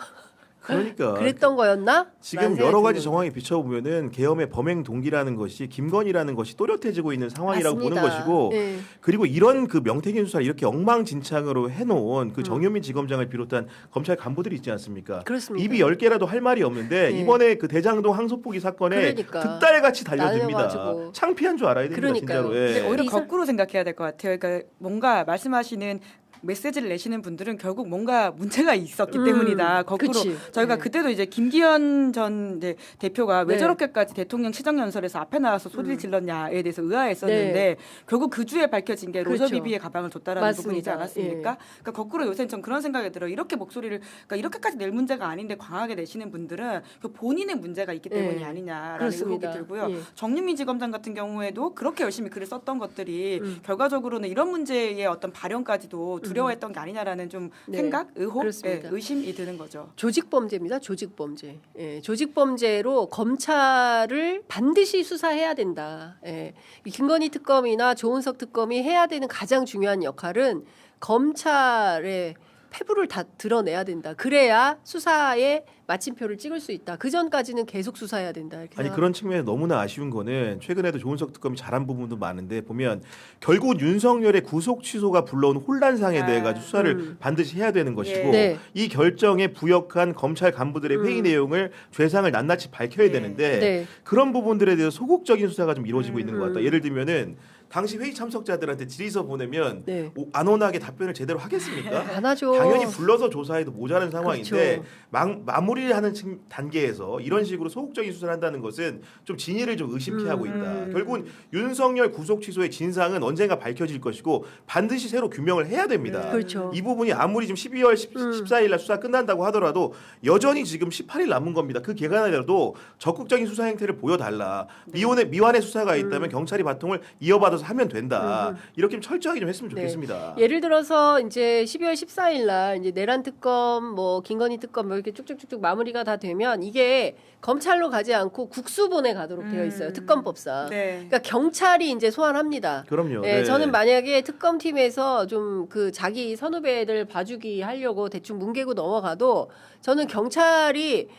그러니까 그랬던 거였나? 지금 여러 가지 정황에 비춰보면은 계엄의 범행 동기라는 것이 김건희라는 것이 또렷해지고 있는 상황이라고 맞습니다. 보는 것이고 네. 그리고 이런 그 명태균 수사를 이렇게 엉망진창으로 해놓은 그 정유민 지검장을 비롯한 검찰 간부들이 있지 않습니까? 그렇습니다. 입이 10개라도 할 말이 없는데 네. 이번에 그 대장동 항소포기 사건에 그러니까. 득달같이 달려듭니다. 달려가지고. 창피한 줄 알아야 됩니다. 그러니까요. 진짜로. 예. 근데 오히려 이 거꾸로 생각해야 될 것 같아요. 그러니까 뭔가 말씀하시는 메시지를 내시는 분들은 결국 뭔가 문제가 있었기 때문이다. 거꾸로 그치. 저희가 네. 그때도 이제 김기현 전 이제 대표가 왜 네. 저렇게까지 대통령 시정연설에서 앞에 나와서 소리를 질렀냐에 대해서 의아했었는데 네. 결국 그 주에 밝혀진 게 그렇죠. 로저비비의 가방을 줬다라는 맞습니다. 부분이지 않았습니까? 예. 그러니까 거꾸로 요새는 좀 그런 생각이 들어요. 이렇게 목소리를 그러니까 이렇게까지 낼 문제가 아닌데 강하게 내시는 분들은 그 본인의 문제가 있기 때문이 예. 아니냐라는 그렇습니다. 의혹이 들고요. 예. 정유미 지검장 같은 경우에도 그렇게 열심히 글을 썼던 것들이 결과적으로는 이런 문제의 어떤 발현까지도 두려워했던 게 아니냐라는 좀 네. 생각, 의혹, 그렇습니다. 의심이 드는 거죠. 조직범죄입니다. 조직범죄. 예, 조직범죄로 검찰을 반드시 수사해야 된다. 예, 이 김건희 특검이나 조은석 특검이 해야 되는 가장 중요한 역할은 검찰의 패부를 다 드러내야 된다. 그래야 수사에 마침표를 찍을 수 있다. 그 전까지는 계속 수사해야 된다. 이렇게 아니 그런 측면에 너무나 아쉬운 거는 최근에도 조은석 특검이 잘한 부분도 많은데 보면 결국 윤석열의 구속 취소가 불러온 혼란상에 대해 가지고 수사를 반드시 해야 되는 것이고 네. 이 결정에 부역한 검찰 간부들의 회의 내용을 죄상을 낱낱이 밝혀야 네. 되는데 네. 그런 부분들에 대해서 소극적인 수사가 좀 이루어지고 있는 것 같다. 예를 들면은 당시 회의 참석자들한테 질의서 보내면 네. 안온하게 답변을 제대로 하겠습니까? 안 하죠. 당연히 불러서 조사해도 모자란 상황인데 그렇죠. 마무리하는 단계에서 이런 식으로 소극적인 수사를 한다는 것은 좀 진위를 좀 의심케 하고 있다. 결국은 윤석열 구속 취소의 진상은 언젠가 밝혀질 것이고 반드시 새로 규명을 해야 됩니다. 그렇죠. 이 부분이 아무리 지금 12월 14일 날 수사 끝난다고 하더라도 여전히 지금 18일 남은 겁니다. 그 기간에라도 적극적인 수사 행태를 보여달라. 미완의 수사가 있다면 경찰이 바통을 이어받아서 하면 된다. 이렇게 좀 철저하게 좀 했으면 좋겠습니다. 예를 들어서 이제 12월 14일 날 이제 내란 특검, 뭐 김건희 특검 뭐 이렇게 쭉쭉쭉쭉 마무리가 다 되면 이게 검찰로 가지 않고 국수본에 가도록 되어 있어요. 특검법상. 네. 그러니까 경찰이 이제 소환합니다. 그럼요. 예, 네. 저는 만약에 특검팀에서 좀 그 자기 선후배들 봐주기 하려고 대충 뭉개고 넘어가도 저는 경찰이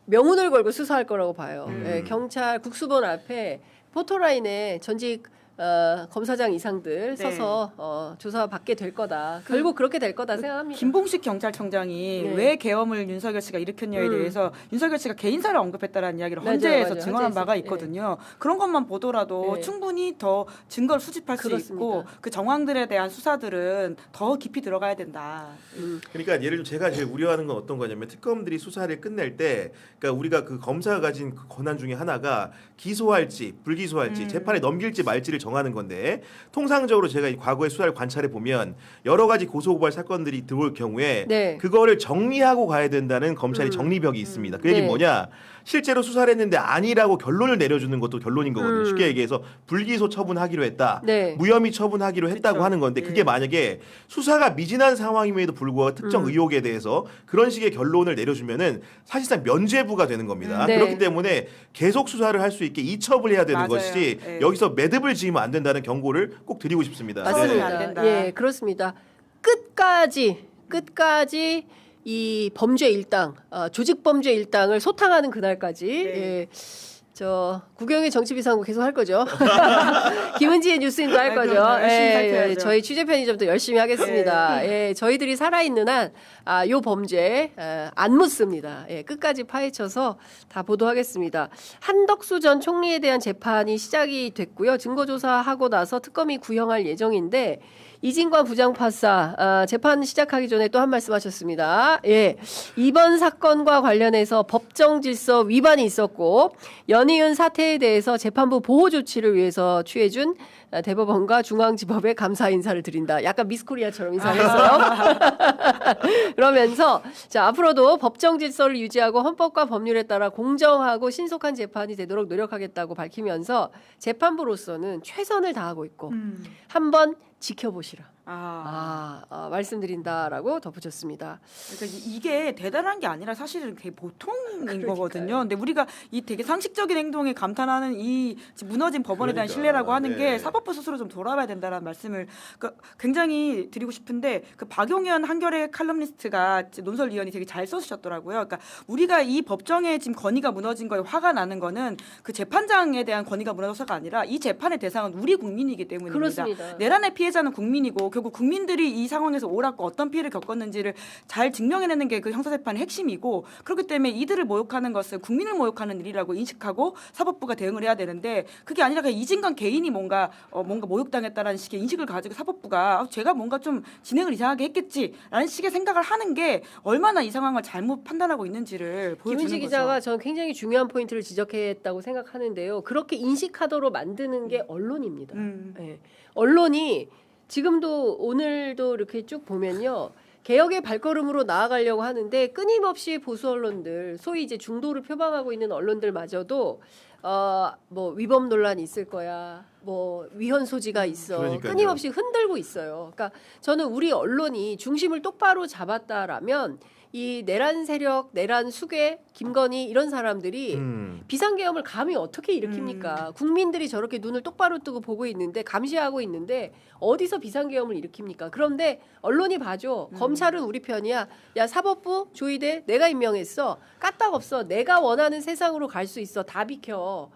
명운을 걸고 수사할 거라고 봐요. 예, 경찰 국수본 앞에 포토라인에 전직 검사장 이상들 네. 서서 조사 받게 될 거다. 결국 그렇게 될 거다 생각합니다. 김봉식 경찰청장이 네. 왜 계엄을 윤석열 씨가 일으켰냐에 대해서 윤석열 씨가 개인사를 언급했다라는 이야기를 맞아요, 헌재에서 맞아요. 증언한 바가 헌재에서. 있거든요. 그런 것만 보더라도 네. 충분히 더 증거를 수집할 수 그렇습니다. 있고 그 정황들에 대한 수사들은 더 깊이 들어가야 된다. 그러니까 예를 들면 제가 제일 우려하는 건 어떤 거냐면 특검들이 수사를 끝낼 때 그러니까 우리가 그 검사가 가진 그 권한 중에 하나가 기소할지 불기소할지 재판에 넘길지 말지를 정하는 건데 통상적으로 제가 이 과거의 수사를 관찰해 보면 여러 가지 고소고발 사건들이 들어올 경우에 네. 그거를 정리하고 가야 된다는 검찰의 정리벽이 있습니다. 그 얘기는 네. 뭐냐? 실제로 수사를 했는데 아니라고 결론을 내려주는 것도 결론인 거거든요. 쉽게 얘기해서 불기소 처분하기로 했다. 네. 무혐의 처분하기로 했다고 그쵸. 하는 건데 그게 예. 만약에 수사가 미진한 상황임에도 불구하고 특정 의혹에 대해서 그런 식의 결론을 내려주면은 사실상 면죄부가 되는 겁니다. 네. 그렇기 때문에 계속 수사를 할 수 있게 이첩을 해야 되는 맞아요. 것이지 예. 여기서 매듭을 지으면 안 된다는 경고를 꼭 드리고 싶습니다. 맞습니다. 맞습니다. 안 된다. 예, 그렇습니다. 끝까지 이 범죄 일당, 조직 범죄 일당을 소탕하는 그날까지 예. 저 구경의 정치비상국 계속 할 거죠. 김은지의 뉴스인도 할 거죠. 그럼요. 열심히 살펴야죠. 저희 취재 편의점도 열심히 하겠습니다. 예, 저희들이 살아있는 한 요 범죄 안 묻습니다. 예, 끝까지 파헤쳐서 다 보도하겠습니다. 한덕수 전 총리에 대한 재판이 시작이 됐고요. 증거조사하고 나서 특검이 구형할 예정인데 이진관 부장판사 재판 시작하기 전에 또 한 말씀 하셨습니다. 예, 이번 사건과 관련해서 법정 질서 위반이 있었고 연이은 사태에 대해서 재판부 보호 조치를 위해서 취해준 대법원과 중앙지법에 감사 인사를 드린다. 약간 미스코리아처럼 인사를 했어요. 그러면서 자 앞으로도 법정 질서를 유지하고 헌법과 법률에 따라 공정하고 신속한 재판이 되도록 노력하겠다고 밝히면서 재판부로서는 최선을 다하고 있고 한번 지켜보시라. 말씀드린다라고 덧붙였습니다. 그러니까 이게 대단한 게 아니라 사실은 되게 보통인 그러니까요. 거거든요. 근데 우리가 이 되게 상식적인 행동에 감탄하는 이 무너진 법원에 대한 그러니까, 신뢰라고 하는 네. 게 사법부 스스로 좀 돌아봐야 된다는 말씀을 굉장히 드리고 싶은데 그 박용현 한겨레 칼럼니스트가 논설위원이 되게 잘 써주셨더라고요. 그러니까 우리가 이 법정에 지금 건의가 무너진 거에 화가 나는 거는 그 재판장에 대한 건의가 무너져서가 아니라 이 재판의 대상은 우리 국민이기 때문입니다. 그렇습니다. 내란의 피해자는 국민이고 결국 국민들이 이 상황에서 옳았고 어떤 피해를 겪었는지를 잘 증명해내는 게 그 형사재판의 핵심이고 그렇기 때문에 이들을 모욕하는 것은 국민을 모욕하는 일이라고 인식하고 사법부가 대응을 해야 되는데 그게 아니라 그냥 이진관 개인이 뭔가 모욕당했다라는 식의 인식을 가지고 사법부가 제가 뭔가 좀 진행을 이상하게 했겠지라는 식의 생각을 하는 게 얼마나 이 상황을 잘못 판단하고 있는지를 보여주는 김은지 거죠. 기자가 저는 굉장히 중요한 포인트를 지적했다고 생각하는데요. 그렇게 인식하도록 만드는 게 언론입니다. 네. 언론이 지금도 오늘도 이렇게 쭉 보면요. 개혁의 발걸음으로 나아가려고 하는데 끊임없이 보수 언론들, 소위 이제 중도를 표방하고 있는 언론들마저도 뭐 위법 논란이 있을 거야, 뭐 위헌 소지가 있어, 그러니까요. 끊임없이 흔들고 있어요. 그러니까 저는 우리 언론이 중심을 똑바로 잡았다라면 이 내란 세력, 내란 수괴, 김건희 이런 사람들이 비상계엄을 감히 어떻게 일으킵니까? 국민들이 저렇게 눈을 똑바로 뜨고 보고 있는데 감시하고 있는데 어디서 비상계엄을 일으킵니까? 그런데 언론이 봐줘. 검찰은 우리 편이야. 야 사법부 조의대 내가 임명했어. 까딱없어. 내가 원하는 세상으로 갈 수 있어. 다 비켜.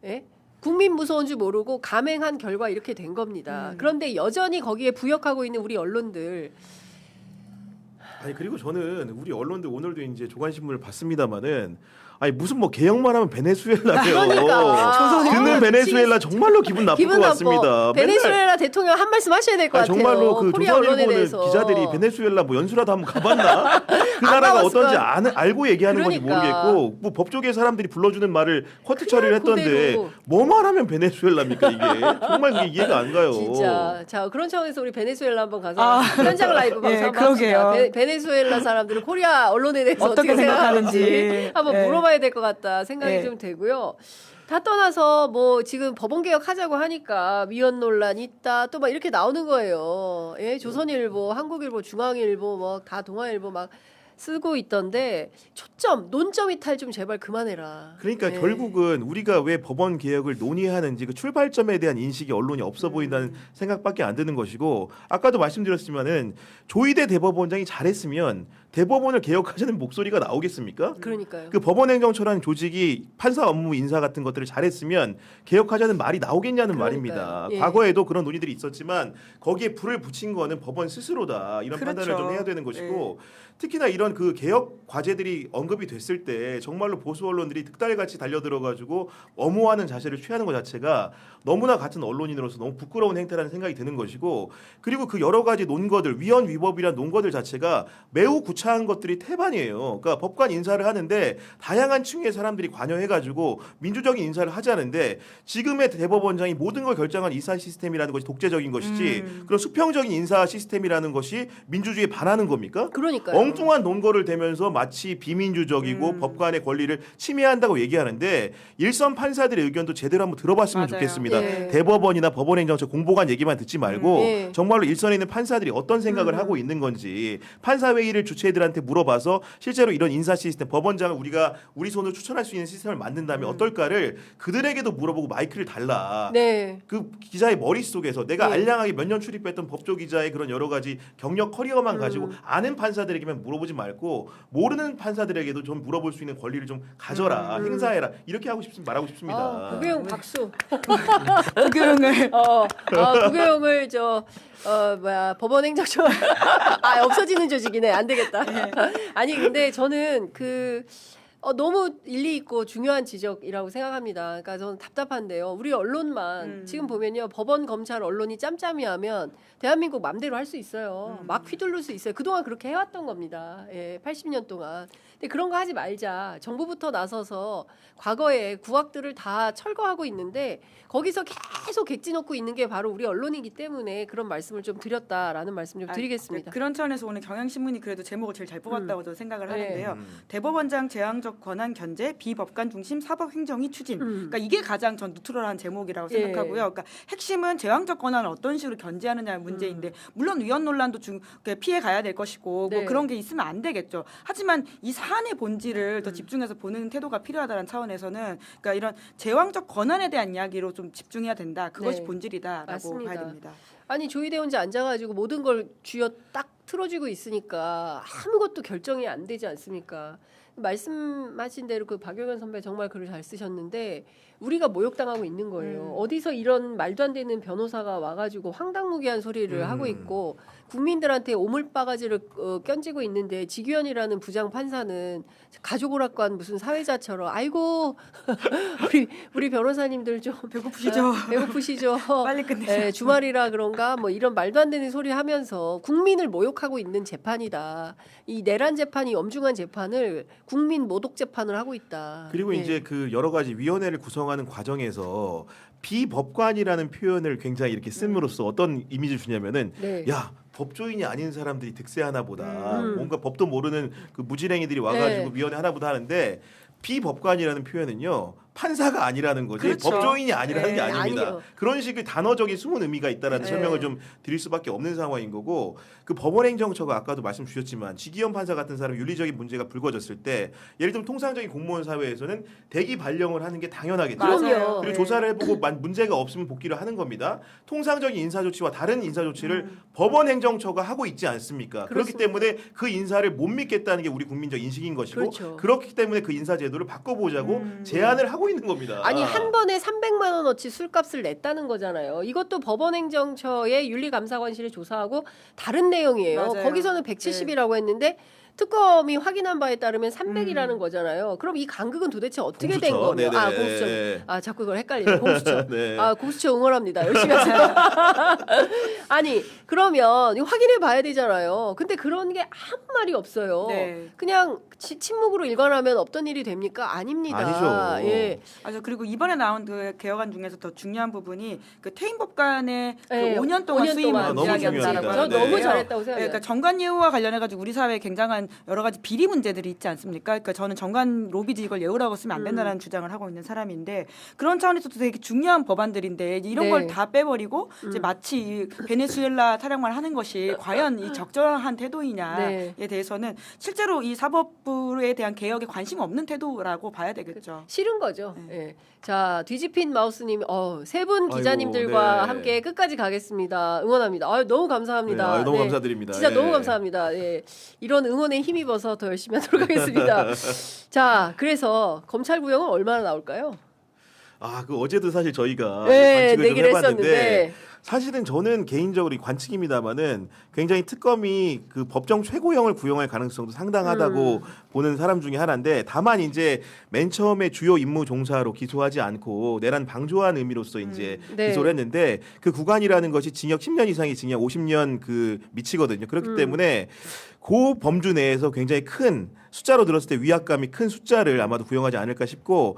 예? 국민 무서운 줄 모르고 감행한 결과 이렇게 된 겁니다. 그런데 여전히 거기에 부역하고 있는 우리 언론들 아니 그리고 저는 우리 언론들 오늘도 이제 조간신문을 봤습니다마는 아니 무슨 뭐 개혁만 하면 베네수엘라예요. 그러니까. 듣는 베네수엘라 정말로 기분 나쁠 것 같습니다. 베네수엘라 대통령 한 말씀 하셔야 될 것 같아요. 정말로 그 코리아 언론에 조선일보는 대해서. 기자들이 베네수엘라 뭐 연수라도 한번 가봤나? 그 나라가 가봤을 어떤지 거야. 알고 얘기하는 그러니까. 건지 모르겠고 뭐 법조계 사람들이 불러주는 말을 커트 처리를 그냥 했던데 그대로. 뭐만 하면 베네수엘라입니까 이게? 정말 그게 이해가 안 가요. 진짜. 자 그런 차원에서 우리 베네수엘라 한번 가서 현장 라이브 방송 예, 한번 합시다. 그러게요. 베네수엘라 사람들은 코리아 언론에 대해서 어떻게 어떻게 생각하는지 생각하는지. 한번 예. 물어봐야 될 것 같다 생각이 예. 좀 되고요. 다 떠나서 뭐 지금 법원 개혁하자고 하니까 위헌 논란 있다 또 막 이렇게 나오는 거예요. 예, 조선일보, 한국일보, 중앙일보 뭐 다 동아일보 막 쓰고 있던데 초점, 논점 이탈 좀 제발 그만해라. 그러니까 예. 결국은 우리가 왜 법원 개혁을 논의하는지 그 출발점에 대한 인식이 언론이 없어 보인다는 생각밖에 안 드는 것이고 아까도 말씀드렸지만은 조희대 대법원장이 잘했으면 대법원을 개혁하자는 목소리가 나오겠습니까? 그러니까요. 그 법원행정처라는 조직이 판사 업무 인사 같은 것들을 잘했으면 개혁하자는 말이 나오겠냐는 그러니까요. 말입니다. 예. 과거에도 그런 논의들이 있었지만 거기에 불을 붙인 거는 법원 스스로다. 이런 그렇죠. 판단을 좀 해야 되는 것이고 특히나 이런 그 개혁 과제들이 언급이 됐을 때 정말로 보수 언론들이 득달같이 달려들어가지고 엄호하는 자세를 취하는 것 자체가 너무나 같은 언론인으로서 너무 부끄러운 행태라는 생각이 드는 것이고 그리고 그 여러 가지 논거들 위헌 위법이란 논거들 자체가 매우 구차한 것들이 태반이에요. 그러니까 법관 인사를 하는데 다양한 층의 사람들이 관여해가지고 민주적인 인사를 하자는데 지금의 대법원장이 모든 걸 결정한 인사 시스템이라는 것이 독재적인 것이지 그런 수평적인 인사 시스템이라는 것이 민주주의에 반하는 겁니까? 그러니까요. 엉뚱한 논거를 대면서 마치 비민주적이고 법관의 권리를 침해한다고 얘기하는데 일선 판사들의 의견도 제대로 한번 들어봤으면 맞아요. 좋겠습니다. 예. 대법원이나 법원행정처 공보관 얘기만 듣지 말고 예. 정말로 일선에 있는 판사들이 어떤 생각을 하고 있는 건지 판사회의를 주체들한테 물어봐서 실제로 이런 인사 시스템 법원장을 우리 손으로 추천할 수 있는 시스템을 만든다면 어떨까를 그들에게도 물어보고 마이크를 달라. 네. 그 기자의 머릿속에서 내가 예. 알량하게 몇 년 출입했던 법조 기자의 그런 여러 가지 경력 커리어만 가지고 아는 판사들에게만 물어보지 말고 모르는 판사들에게도 좀 물어볼 수 있는 권리를 좀 가져라. 행사해라. 이렇게 말하고 싶습니다. 구교용 박수. 국영을 구교용을 법원행정처 없어지는 조직이네. 안 되겠다. 아니 근데 저는 너무 일리 있고 중요한 지적이라고 생각합니다. 그러니까 저는 답답한데요. 우리 언론만 지금 보면요. 법원, 검찰, 언론이 짬짬이 하면 대한민국 맘대로 할 수 있어요. 막 휘둘릴 수 있어요. 그동안 그렇게 해왔던 겁니다. 예, 80년 동안. 근데 그런 거 하지 말자. 정부부터 나서서 과거에 구악들을 다 철거하고 있는데 거기서 계속 객지 놓고 있는 게 바로 우리 언론이기 때문에 그런 말씀을 좀 드렸다라는 말씀 좀 드리겠습니다. 그런 차원에서 오늘 경향신문이 그래도 제목을 제일 잘 뽑았다고 저는 생각을 네. 하는데요. 대법원장 제왕적 권한 견제, 비법관 중심 사법행정위 추진. 그러니까 이게 가장 전 뉴트럴한 제목이라고 생각하고요. 그러니까 핵심은 제왕적 권한을 어떤 식으로 견제하느냐의 문제인데 물론 위헌 논란도 피해 가야 될 것이고 네. 뭐 그런 게 있으면 안 되겠죠. 하지만 이 사안의 본질을 더 집중해서 보는 태도가 필요하다는 차원에서는 그러니까 이런 제왕적 권한에 대한 이야기로 좀 집중해야 된다. 그것이 네. 본질이다라고 맞습니다. 봐야 됩니다. 아니 조희대 혼자 앉아가지고 모든 걸 쥐어 딱 틀어지고 있으니까 아무것도 결정이 안 되지 않습니까? 말씀하신 대로 그 박용현 선배 정말 글을 잘 쓰셨는데 우리가 모욕당하고 있는 거예요. 어디서 이런 말도 안 되는 변호사가 와가지고 황당무계한 소리를 하고 있고 국민들한테 오물바가지를 껴지고 있는데 지규현이라는 부장 판사는 가족 오락관 무슨 사회자처럼 아이고 우리 변호사님들 좀 배고프시죠? 배고프시죠? 빨리 끝내세요. 주말이라 그런가 뭐 이런 말도 안 되는 소리 하면서 국민을 모욕하고 있는 재판이다. 이 내란 재판이 엄중한 재판을 국민 모독 재판을 하고 있다. 그리고 예. 이제 그 여러 가지 위원회를 구성하는 과정에서 비법관이라는 표현을 굉장히 이렇게 씀으로써 어떤 이미지를 주냐면은 네. 야 법조인이 아닌 사람들이 득세하나 보다. 음. 뭔가 법도 모르는 그 무지랭이들이 와가지고 네. 위원회 하나 보다 하는데 비법관이라는 표현은요. 판사가 아니라는 거지 그렇죠. 법조인이 아니라는 게 네, 아닙니다. 아니요. 그런 식의 단어적인 숨은 의미가 있다라는 네. 설명을 좀 드릴 수밖에 없는 상황인 거고 그 법원행정처가 아까도 말씀 주셨지만 지기현 판사 같은 사람 윤리적인 문제가 불거졌을 때 예를 들면 통상적인 공무원 사회에서는 대기 발령을 하는 게 당연하겠죠. 맞아요. 그리고 네. 조사를 해보고 문제가 없으면 복귀를 하는 겁니다. 통상적인 인사조치와 다른 인사조치를 법원행정처가 하고 있지 않습니까? 그렇기 그렇습니다. 때문에 그 인사를 못 믿겠다는 게 우리 국민적 인식인 것이고 그렇죠. 그렇기 때문에 그 인사 제도를 바꿔보자고 제안을 하고 있는 겁니다. 아니 한 번에 300만 원어치 술값을 냈다는 거잖아요. 이것도 법원행정처의 윤리감사관실에 조사하고 다른 내용이에요. 맞아요. 거기서는 170이라고 했는데 특검이 확인한 바에 따르면 300이라는 거잖아요. 그럼 이 간극은 도대체 어떻게 된 공수처. 거예요? 네네. 아 공수처. 아 자꾸 이걸 헷갈리네. 공수처. 네. 아 공수처 응원합니다. 열심히 하세요. 아니 그러면 이거 확인해 봐야 되잖아요. 근데 그런 게 아무 말이 없어요. 네. 그냥 침묵으로 일관하면 없던 일이 됩니까? 아닙니다. 아니죠. 예. 맞아. 그리고 이번에 나온 그 개혁안 중에서 더 중요한 부분이 그 퇴임 법관의 네, 그 5년 동안 5년 수임을 동안. 너무 이야기한다라고 중요합니다. 저 하는데요. 너무 잘했다고 생각해요. 그러니까 정관 예우와 관련해가지고 우리 사회에 굉장한 여러 가지 비리 문제들이 있지 않습니까? 그러니까 저는 정관 로비지 이걸 예우라고 쓰면 안 된다는 주장을 하고 있는 사람인데 그런 차원에서도 되게 중요한 법안들인데 이런 네. 걸 다 빼버리고 이제 마치 이 베네수엘라 타령만 하는 것이 과연 이 적절한 태도이냐에 네. 대해서는 실제로 이 사법부에 대한 개혁에 관심 없는 태도라고 봐야 되겠죠. 싫은 거죠. 예. 자 뒤집힌 마우스님, 세 분 아이고, 기자님들과 네. 함께 끝까지 가겠습니다. 응원합니다. 너무 감사합니다. 네, 너무 네. 감사드립니다. 진짜 예. 너무 감사합니다. 예. 이런 응원에 힘입어서 더 열심히 하도록 하겠습니다. 자, 그래서 검찰 구형은 얼마나 나올까요? 그 어제도 사실 저희가 네, 관측을 좀 내기를 해봤는데 했었는데. 사실은 저는 개인적으로 이 관측입니다만은 굉장히 특검이 그 법정 최고형을 구형할 가능성도 상당하다고 보는 사람 중에 하나인데 다만 이제 맨 처음에 주요 임무 종사로 기소하지 않고 내란 방조한 의미로서 이제 네. 기소를 했는데 그 구간이라는 것이 징역 10년 이상이 징역 50년 그 미치거든요. 그렇기 때문에 그 범주 내에서 굉장히 큰 숫자로 들었을 때 위압감이 큰 숫자를 아마도 구형하지 않을까 싶고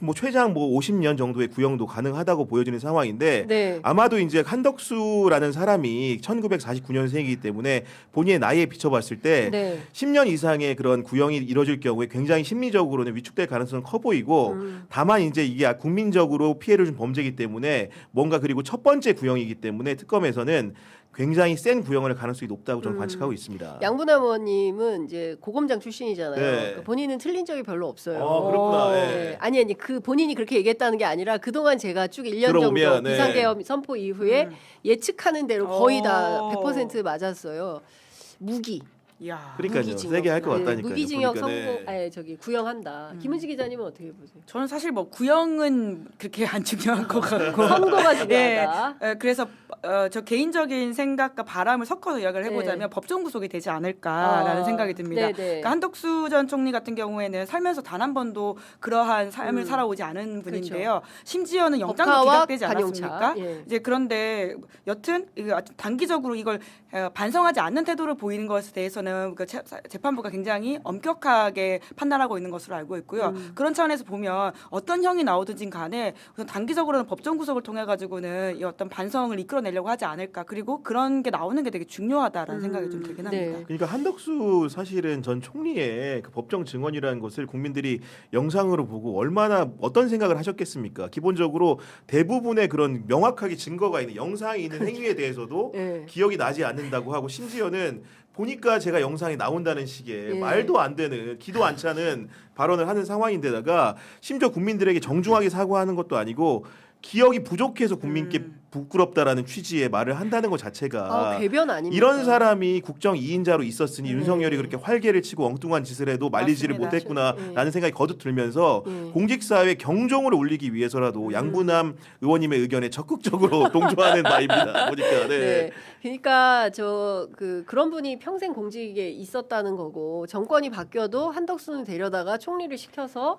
뭐 최장 뭐 50년 정도의 구형도 가능하다고 보여지는 상황인데 네. 아마도 이제 한덕수라는 사람이 1949년생이기 때문에 본인의 나이에 비춰봤을 때 네. 10년 이상의 그런 구형이 이뤄질 경우에 굉장히 심리적으로는 위축될 가능성은 커 보이고 다만 이제 이게 국민적으로 피해를 준 범죄이기 때문에 뭔가 그리고 첫 번째 구형이기 때문에 특검에서는 굉장히 센 구형을 가능성이 높다고 저는 관측하고 있습니다. 양분남 의원님은 이제 고검장 출신이잖아요. 네. 그러니까 본인은 틀린 적이 별로 없어요. 그렇구나. 네. 네. 아니 그 본인이 그렇게 얘기했다는 게 아니라 그동안 제가 쭉 1년 들어오면, 정도 네. 비상계엄 선포 이후에 예측하는 대로 거의 다 100% 맞았어요. 무기. 이야. 그러니까요. 무기징역. 세게 할 것 네, 같다니까요. 무기징역 보니까, 네. 구형한다. 김은지 기자님은 어떻게 보세요? 저는 사실 뭐 구형은 그렇게 안 중요한 것 같고 선고가 예, 중요하다. 그래서 저 개인적인 생각과 바람을 섞어서 이야기를 해보자면 법정 구속이 되지 않을까라는 생각이 듭니다. 네네. 그러니까 한덕수 전 총리 같은 경우에는 살면서 단 한 번도 그러한 삶을 살아오지 않은 분인데요. 심지어는 영장도 법카와 기각되지 관용차. 않았습니까? 예. 이제 그런데 여튼 단기적으로 이걸 반성하지 않는 태도를 보이는 것에 대해서는 대해서는 그 재판부가 굉장히 엄격하게 판단하고 있는 것으로 알고 있고요. 그런 차원에서 보면 어떤 형이 나오든지 간에 우선 단기적으로는 법정 구속을 통해 가지고는 이 어떤 반성을 이끌어내려고 하지 않을까. 그리고 그런 게 나오는 게 되게 중요하다라는 생각이 좀 들긴 합니다. 네. 그러니까 한덕수 사실은 전 총리의 그 법정 증언이라는 것을 국민들이 영상으로 보고 얼마나 어떤 생각을 하셨겠습니까? 기본적으로 대부분의 그런 명확하게 증거가 있는 영상이 있는 행위에 대해서도 네. 기억이 나지 않는다고 하고 심지어는 보니까 제가 영상에 나온다는 식의 예. 말도 안 되는 기도 안 차는 발언을 하는 상황인데다가 심지어 국민들에게 정중하게 사과하는 것도 아니고 기억이 부족해서 국민께 부끄럽다라는 취지의 말을 한다는 것 자체가 궤변 아닙니까? 이런 사람이 국정 2인자로 있었으니 네. 윤석열이 그렇게 활개를 치고 엉뚱한 짓을 해도 말리지를 맞습니다. 못했구나라는 네. 생각이 거듭 들면서 네. 공직사회 경종을 울리기 위해서라도 양분남 의원님의 의견에 적극적으로 동조하는 바입니다. 보니까 네. 그러니까 그런 분이 평생 공직에 있었다는 거고 정권이 바뀌어도 한덕수는 데려다가 총리를 시켜서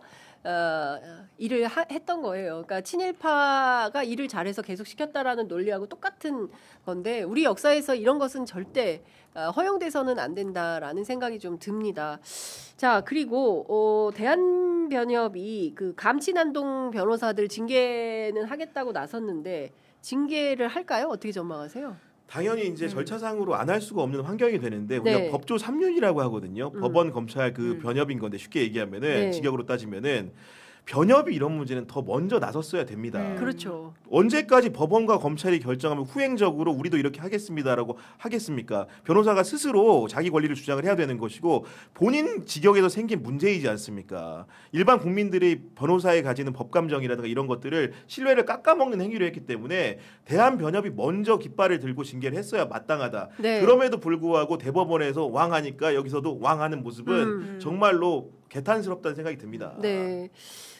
일을 했던 거예요. 그러니까 친일파가 일을 잘해서 계속 시켰다라는 논리하고 똑같은 건데 우리 역사에서 이런 것은 절대 허용돼서는 안 된다라는 생각이 좀 듭니다. 자, 그리고 대한변협이 그 감친한동 변호사들 징계는 하겠다고 나섰는데 징계를 할까요? 어떻게 전망하세요? 당연히 이제 절차상으로 안 할 수가 없는 환경이 되는데 우리가 네. 법조 3륜이라고 하거든요. 법원, 검찰 그 변협인 건데 쉽게 얘기하면은 네. 직역으로 따지면은 변협이 이런 문제는 더 먼저 나섰어야 됩니다. 그렇죠. 언제까지 법원과 검찰이 결정하면 후행적으로 우리도 이렇게 하겠습니다라고 하겠습니까? 변호사가 스스로 자기 권리를 주장을 해야 되는 것이고 본인 직역에서 생긴 문제이지 않습니까? 일반 국민들이 변호사에 가지는 법감정이라든가 이런 것들을 신뢰를 깎아먹는 행위를 했기 때문에 대한변협이 먼저 깃발을 들고 징계를 했어야 마땅하다. 네. 그럼에도 불구하고 대법원에서 왕하니까 여기서도 왕하는 모습은 정말로 개탄스럽다는 생각이 듭니다. 네.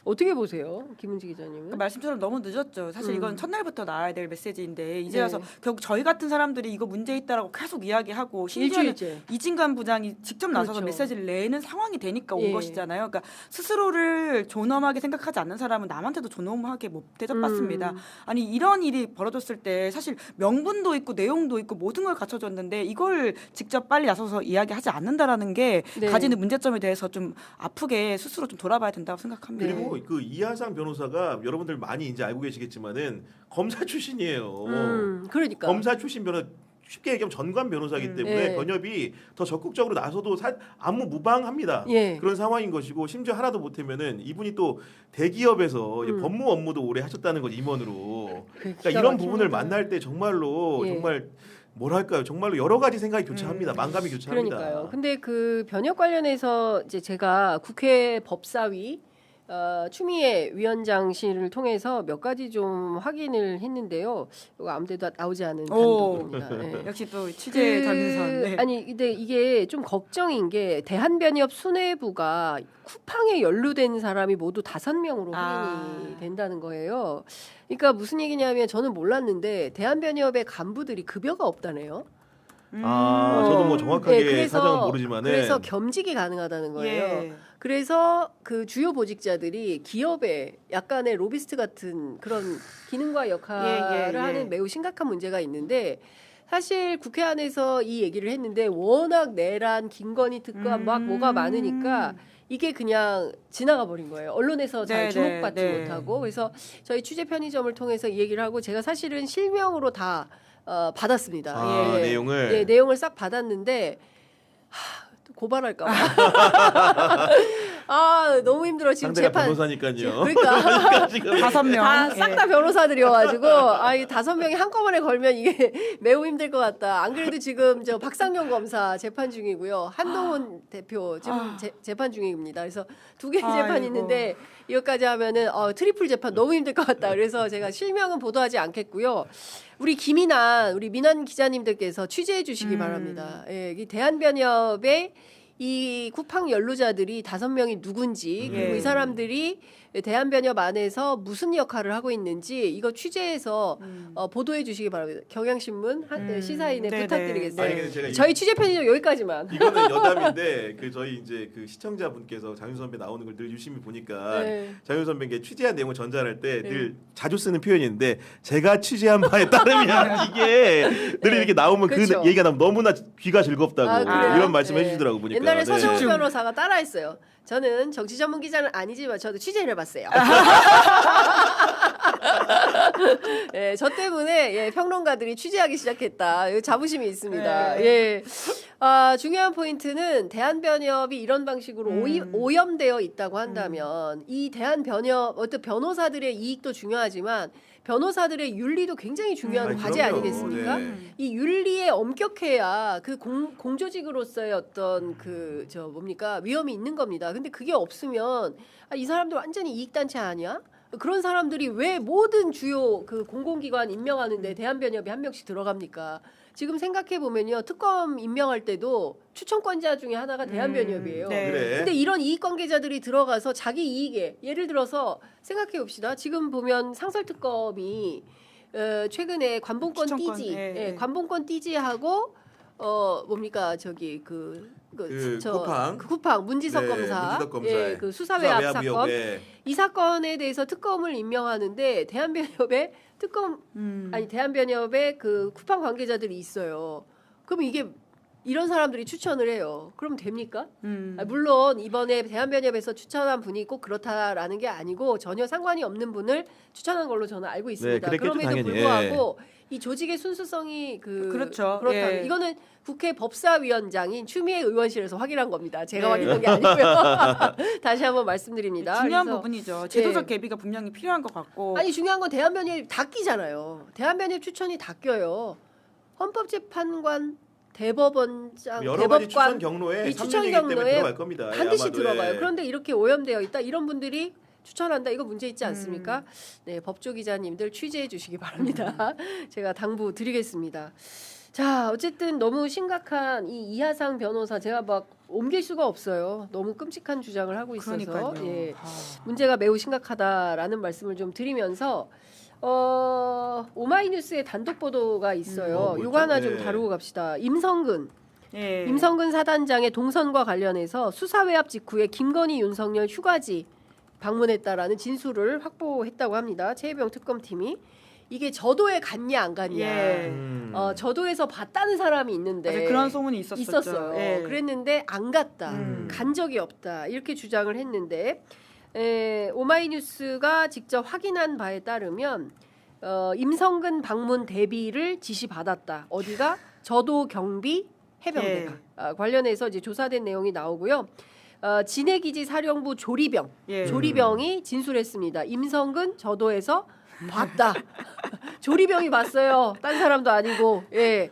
어떻게 보세요, 김은지 기자님은? 그 말씀처럼 너무 늦었죠. 사실 이건 첫날부터 나와야 될 메시지인데 이제 네. 와서 결국 저희 같은 사람들이 이거 문제 있다라고 계속 이야기하고 심지어는 일주일째. 이진관 부장이 직접 나서서 그렇죠. 메시지를 내는 상황이 되니까 온 예. 것이잖아요. 그러니까 스스로를 존엄하게 생각하지 않는 사람은 남한테도 존엄하게 못 대접받습니다. 아니 이런 일이 벌어졌을 때 사실 명분도 있고 내용도 있고 모든 걸 갖춰줬는데 이걸 직접 빨리 나서서 이야기하지 않는다라는 게 네. 가지는 문제점에 대해서 좀 아프게 스스로 좀 돌아봐야 된다고 생각합니다. 네. 그리고 그 이하상 변호사가 여러분들 많이 이제 알고 계시겠지만은 검사 출신이에요. 그러니까. 검사 출신 변호 쉽게 얘기하면 전관 변호사이기 때문에 네. 변협이 더 적극적으로 나서도 안무무방합니다. 예. 그런 상황인 것이고 심지어 하나도 못하면은 이분이 또 대기업에서 이제 법무 업무도 오래 하셨다는 것 임원으로. 그러니까 이런 부분을 만날 때 정말로 예. 정말 뭐랄까요? 정말로 여러 가지 생각이 교차합니다. 만감이 교차합니다. 그러니까요. 근데 그 변협 관련해서 이제 제가 국회 법사위 추미애 위원장실을 통해서 몇 가지 좀 확인을 했는데요. 이거 아무데도 나오지 않은 단독입니다. 네. 역시 또 취재 전선. 네. 아니 근데 이게 좀 걱정인 게 대한변협 수뇌부가 쿠팡에 연루된 사람이 모두 5명으로 확인이 된다는 거예요. 그러니까 무슨 얘기냐면 저는 몰랐는데 대한변협의 간부들이 급여가 없다네요. 저도 뭐 정확하게 그래서, 사정은 모르지만은 그래서 겸직이 가능하다는 거예요. 예. 그래서 그 주요 보직자들이 기업에 약간의 로비스트 같은 그런 기능과 역할을 예. 하는 매우 심각한 문제가 있는데 사실 국회 안에서 이 얘기를 했는데 워낙 내란, 김건희 특검 막 뭐가 많으니까 이게 그냥 지나가 버린 거예요. 언론에서 잘 주목받지 못하고. 그래서 저희 취재 편의점을 통해서 이 얘기를 하고 제가 사실은 실명으로 다 받았습니다. 내용을. 예, 내용을 싹 받았는데 고발할까 봐. 너무 힘들어 지금 상대가 재판. 변호사니까요. 그러니까 지금 5명. 싹 다 변호사들이어가지고 이 5명이 한꺼번에 걸면 이게 매우 힘들 것 같다. 안 그래도 지금 저 박상용 검사 재판 중이고요. 한동훈 대표 지금 재판 중입니다. 그래서 2개 재판이 있는데 이것까지 하면은 트리플 재판 너무 힘들 것 같다. 그래서 제가 실명은 보도하지 않겠고요. 우리 우리 민한 기자님들께서 취재해 주시기 바랍니다. 예, 이 대한변협의 이 쿠팡 연루자들이 5명이 누군지 그리고 예. 이 사람들이 대한변협 안에서 무슨 역할을 하고 있는지 이거 취재해서 보도해 주시기 바랍니다. 경향신문 시사인에 네네. 부탁드리겠습니다. 아니, 근데 제가 저희 취재 편의점 여기까지만. 이거는 여담인데 그 저희 이제 그 시청자분께서 장윤 선배 나오는 걸 늘 유심히 보니까 네. 장윤 선배께 취재한 내용을 전달할 때 네. 늘 자주 쓰는 표현이 있는데 제가 취재한 바에 따르면 이게 늘 이렇게 나오면 그렇죠. 그 얘기가 나오면 너무나 귀가 즐겁다고 아, 그래요? 이런 말씀해 네. 주시더라고 보니까. 옛날에 네. 서정우 변호사가 따라했어요. 저는 정치 전문 기자는 아니지만 저도 취재를 해봤어요. 예, 저 때문에 예, 평론가들이 취재하기 시작했다. 자부심이 있습니다. 네. 예. 중요한 포인트는 대한변협이 이런 방식으로 오염되어 있다고 한다면 이 대한변협 어떤 변호사들의 이익도 중요하지만 변호사들의 윤리도 굉장히 중요한 아니, 과제 그럼요. 아니겠습니까? 네. 이 윤리에 엄격해야 그 공조직으로서의 어떤 그 뭡니까 위험이 있는 겁니다. 근데 그게 없으면 이 사람들 완전히 이익단체 아니야? 그런 사람들이 왜 모든 주요 그 공공기관 임명하는데 대한변협이 한 명씩 들어갑니까? 지금 생각해 보면요 특검 임명할 때도 추천권자 중에 하나가 대한변협이에요. 네. 그래. 근데 이런 이익 관계자들이 들어가서 자기 이익에 예를 들어서 생각해 봅시다. 지금 보면 상설특검이 최근에 관봉권 추천권, 띠지, 예. 관봉권 띠지하고 뭡니까 저기 쿠팡 문지석 네, 검사, 문지석 검사의 그 수사외압 사건 의혹에 이 사건에 대해서 특검을 임명하는데 대한변협의 특검 대한변협의 그 쿠팡 관계자들이 있어요. 그럼 이게 이런 사람들이 추천을 해요. 그럼 됩니까? 물론 이번에 대한변협에서 추천한 분이 꼭 그렇다라는 게 아니고 전혀 상관이 없는 분을 추천한 걸로 저는 알고 있습니다. 그랬겠죠, 그럼에도 당연히. 불구하고 이 조직의 순수성이 그렇죠. 그렇다면 예. 이거는 국회 법사위원장인 추미애 의원실에서 확인한 겁니다. 제가 네. 확인한 게 아니고요. 다시 한번 말씀드립니다. 중요한 그래서 부분이죠. 제도적 개비가 분명히 필요한 것 같고. 아니 중요한 건 대한변협 다 끼잖아요. 대한변협 추천이 다 껴요. 헌법재판관, 대법원장, 여러 가지 추천 대법관 경로에 이 추천 3명이기 때문에 경로에 들어갈 겁니다. 반드시 아마도. 들어가요. 예. 그런데 이렇게 오염되어 있다. 이런 분들이 추천한다. 이거 문제 있지 않습니까? 네, 법조 기자님들 취재해 주시기 바랍니다. 제가 당부 드리겠습니다. 자, 어쨌든 너무 심각한 이 이하상 변호사 제가 막 옮길 수가 없어요. 너무 끔찍한 주장을 하고 있어서 그러니까요. 예, 문제가 매우 심각하다라는 말씀을 좀 드리면서 오마이뉴스의 단독 보도가 있어요. 뭐죠? 이거 하나 좀 네. 다루고 갑시다. 임성근 예. 임성근 사단장의 동선과 관련해서 수사외압 직후에 김건희 윤석열 휴가지 방문했다라는 진술을 확보했다고 합니다. 최혜병 특검팀이 이게 저도에 갔냐 안 갔냐. 예. 저도에서 봤다는 사람이 있는데 맞아요. 그런 소문이 있었었죠. 있었어요. 예. 그랬는데 안 갔다. 간 적이 없다. 이렇게 주장을 했는데 오마이뉴스가 직접 확인한 바에 따르면 임성근 방문 대비를 지시받았다. 어디가? 저도 경비 해병대가 관련해서 이제 조사된 내용이 나오고요. 진해기지 사령부 조리병 예. 조리병이 진술했습니다. 임성근 저도에서 봤다. 조리병이 봤어요. 딴 사람도 아니고. 예.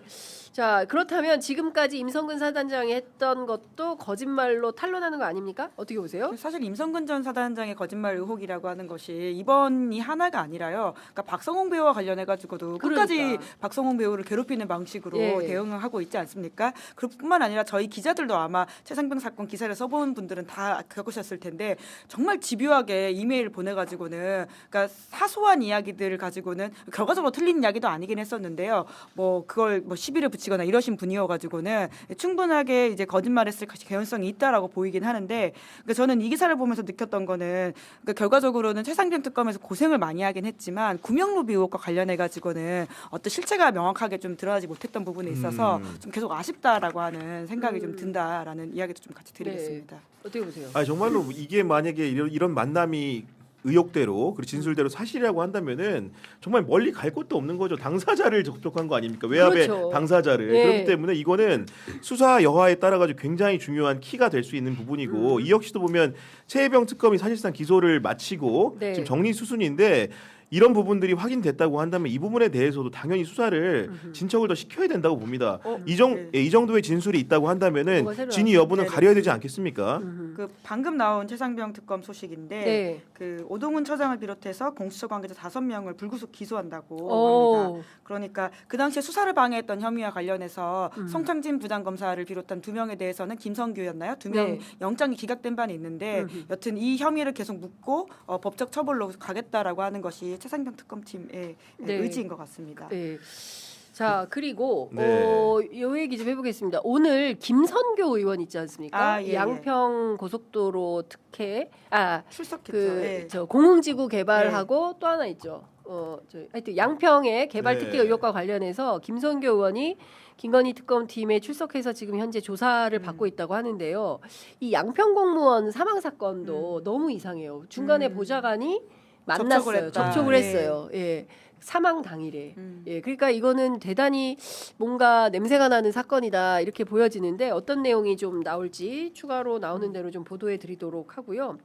자, 그렇다면 지금까지 임성근 사단장이 했던 것도 거짓말로 탄로나는 거 아닙니까? 어떻게 보세요? 사실 임성근 전 사단장의 거짓말 의혹이라고 하는 것이 이번이 하나가 아니라요. 그러니까 박성홍 배우와 관련해 가지고도 끝까지 그러니까. 박성홍 배우를 괴롭히는 방식으로 예. 대응을 하고 있지 않습니까? 그뿐만 아니라 저희 기자들도 아마 최상병 사건 기사를 써본 분들은 다 겪으셨을 텐데 정말 집요하게 이메일을 보내가지고는 그러니까 사소한 이야기들을 가지고는 결과적으로 틀린 이야기도 아니긴 했었는데요. 뭐 그걸 뭐 시비를 붙이거나 이러신 분이어가지고는 충분하게 이제 거짓말했을 개연성이 있다라고 보이긴 하는데 그러니까 저는 이 기사를 보면서 느꼈던 거는 그러니까 결과적으로는 최상병 특검에서 고생을 많이 하긴 했지만 구명로비 의혹과 관련해 가지고는 어떤 실체가 명확하게 좀 드러나지 못했던 부분에 있어서 좀 계속 아쉽다라고 하는 생각이 좀 든다라는 이야기도 좀 같이 드리겠습니다. 네. 어떻게 보세요? 아니 정말로 이게 만약에 이런 만남이 의혹대로 그리고 진술대로 사실이라고 한다면은 정말 멀리 갈 곳도 없는 거죠. 당사자를 접촉한 거 아닙니까? 외압의 그렇죠. 당사자를. 네. 그렇기 때문에 이거는 수사 여하에 따라 가지고 굉장히 중요한 키가 될 수 있는 부분이고 이 역시도 보면 최혜병 특검이 사실상 기소를 마치고 네. 지금 정리 수순인데 이런 부분들이 확인됐다고 한다면 이 부분에 대해서도 당연히 수사를 진척을 더 시켜야 된다고 봅니다. 이 정도의 진술이 있다고 한다면은 진위 여부는 가려야 되지 않겠습니까? 그 방금 나온 최상병 특검 소식인데 네. 그 오동훈 처장을 비롯해서 공수처 관계자 5명을 불구속 기소한다고 합니다. 그러니까 그 당시에 수사를 방해했던 혐의와 관련해서 송창진 부장검사를 비롯한 2명에 대해서는 김성규였나요? 2명 네. 영장이 기각된 바는 있는데 여튼 이 혐의를 계속 묻고 법적 처벌로 가겠다라고 하는 것이 최상병 특검팀의 네. 의지인 것 같습니다. 네. 자 그리고 네. 요 얘기 좀 해보겠습니다. 오늘 김선교 의원 있지 않습니까? 예, 양평 고속도로 특혜 출석했죠. 저 공흥지구 개발하고 또 하나 있죠. 하여튼 양평의 개발 특혜 네. 의혹과 관련해서 김선교 의원이 김건희 특검팀에 출석해서 지금 현재 조사를 받고 있다고 하는데요. 이 양평 공무원 사망 사건도 너무 이상해요. 중간에 보좌관이 만났어요. 접촉을 했어요. 예. 사망 당일에. 예. 그러니까 이거는 대단히 뭔가 냄새가 나는 사건이다 이렇게 보여지는데 어떤 내용이 좀 나올지 추가로 나오는 대로 좀 보도해 드리도록 하고요.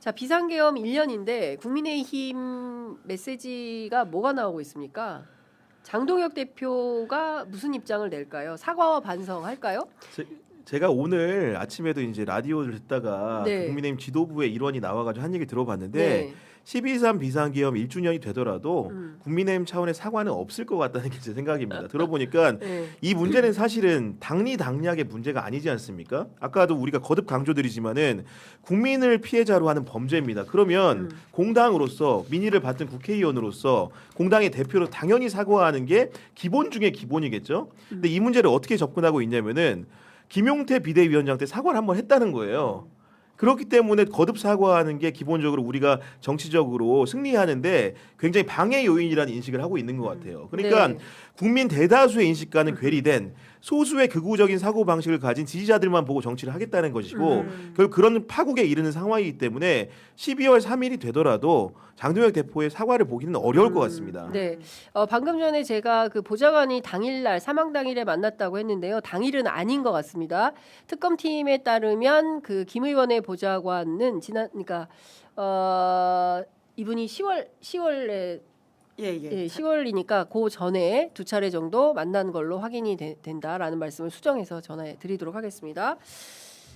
자, 비상계엄 1년인데 국민의힘 메시지가 뭐가 나오고 있습니까? 장동혁 대표가 무슨 입장을 낼까요? 사과와 반성할까요? 제가 오늘 아침에도 이제 라디오를 듣다가 네. 국민의힘 지도부의 일원이 나와가지고 한 얘기 들어봤는데 네. 12.3 비상계엄 1주년이 되더라도 국민의힘 차원의 사과는 없을 것 같다는 게 제 생각입니다. 들어보니까 네. 이 문제는 사실은 당리당략의 문제가 아니지 않습니까? 아까도 우리가 거듭 강조드리지만은 국민을 피해자로 하는 범죄입니다. 그러면 공당으로서 민의를 받은 국회의원으로서 공당의 대표로 당연히 사과하는 게 기본 중에 기본이겠죠. 근데 이 문제를 어떻게 접근하고 있냐면은 김용태 비대위원장 때 사과를 한번 했다는 거예요. 그렇기 때문에 거듭 사과하는 게 기본적으로 우리가 정치적으로 승리하는데 굉장히 방해 요인이라는 인식을 하고 있는 것 같아요. 그러니까 네. 국민 대다수의 인식과는 괴리된 소수의 극우적인 사고 방식을 가진 지지자들만 보고 정치를 하겠다는 것이고 결국 그런 파국에 이르는 상황이기 때문에 12월 3일이 되더라도 장동혁 대표의 사과를 보기는 어려울 것 같습니다. 네, 방금 전에 제가 그 보좌관이 당일날 사망 당일에 만났다고 했는데요. 당일은 아닌 것 같습니다. 특검팀에 따르면 그 김 의원의 보좌관은 그러니까 이분이 10월에 예, 10월이니까 그 전에 2차례 정도 만난 걸로 확인이 된다라는 말씀을 수정해서 전해 드리도록 하겠습니다.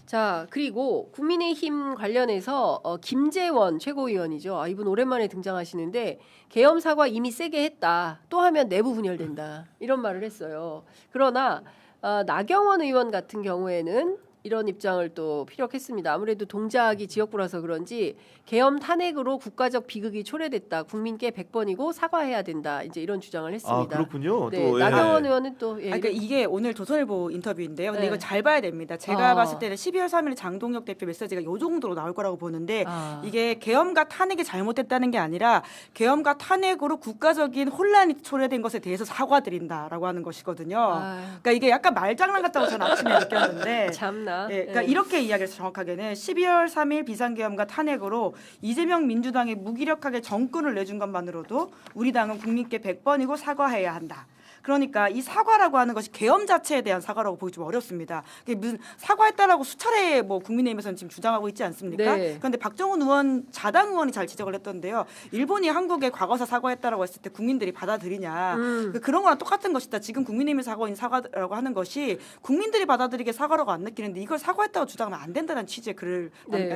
자, 그리고 국민의힘 관련해서 김재원 최고위원이죠. 이분 오랜만에 등장하시는데 계엄 사과 이미 세게 했다. 또 하면 내부 분열된다. 이런 말을 했어요. 그러나 나경원 의원 같은 경우에는 이런 입장을 또 피력했습니다. 아무래도 동작이 지역구라서 그런지 계엄 탄핵으로 국가적 비극이 초래됐다. 국민께 100번이고 사과해야 된다. 이제 이런 주장을 했습니다. 그렇군요. 네, 또, 나경원 의원은 또 그러니까 이게 오늘 조선일보 인터뷰인데요. 근데 네. 이거 잘 봐야 됩니다. 제가 봤을 때는 12월 3일 장동혁 대표 메시지가 요 정도로 나올 거라고 보는데 이게 계엄과 탄핵이 잘못됐다는 게 아니라 계엄과 탄핵으로 국가적인 혼란이 초래된 것에 대해서 사과드린다라고 하는 것이거든요. 그러니까 이게 약간 말장난 같다고 저는 아침에 느꼈는데 참나. 그러니까 이렇게 이야기해서 정확하게는 12월 3일 비상계엄과 탄핵으로 이재명 민주당이 무기력하게 정권을 내준 것만으로도 우리 당은 국민께 100번이고 사과해야 한다. 그러니까 이 사과라고 하는 것이 계엄 자체에 대한 사과라고 보기 좀 어렵습니다. 그게 무슨 사과했다라고 수차례 뭐 국민의힘에서는 지금 주장하고 있지 않습니까? 네. 그런데 박정훈 의원 자당 의원이 잘 지적을 했던데요. 일본이 한국에 과거사 사과했다라고 했을 때 국민들이 받아들이냐 그런 거랑 똑같은 것이다. 지금 국민의힘이 사과인 사과라고 하는 것이 국민들이 받아들이게 사과라고 안 느끼는데 이걸 사과했다고 주장하면 안 된다는 취지의 글을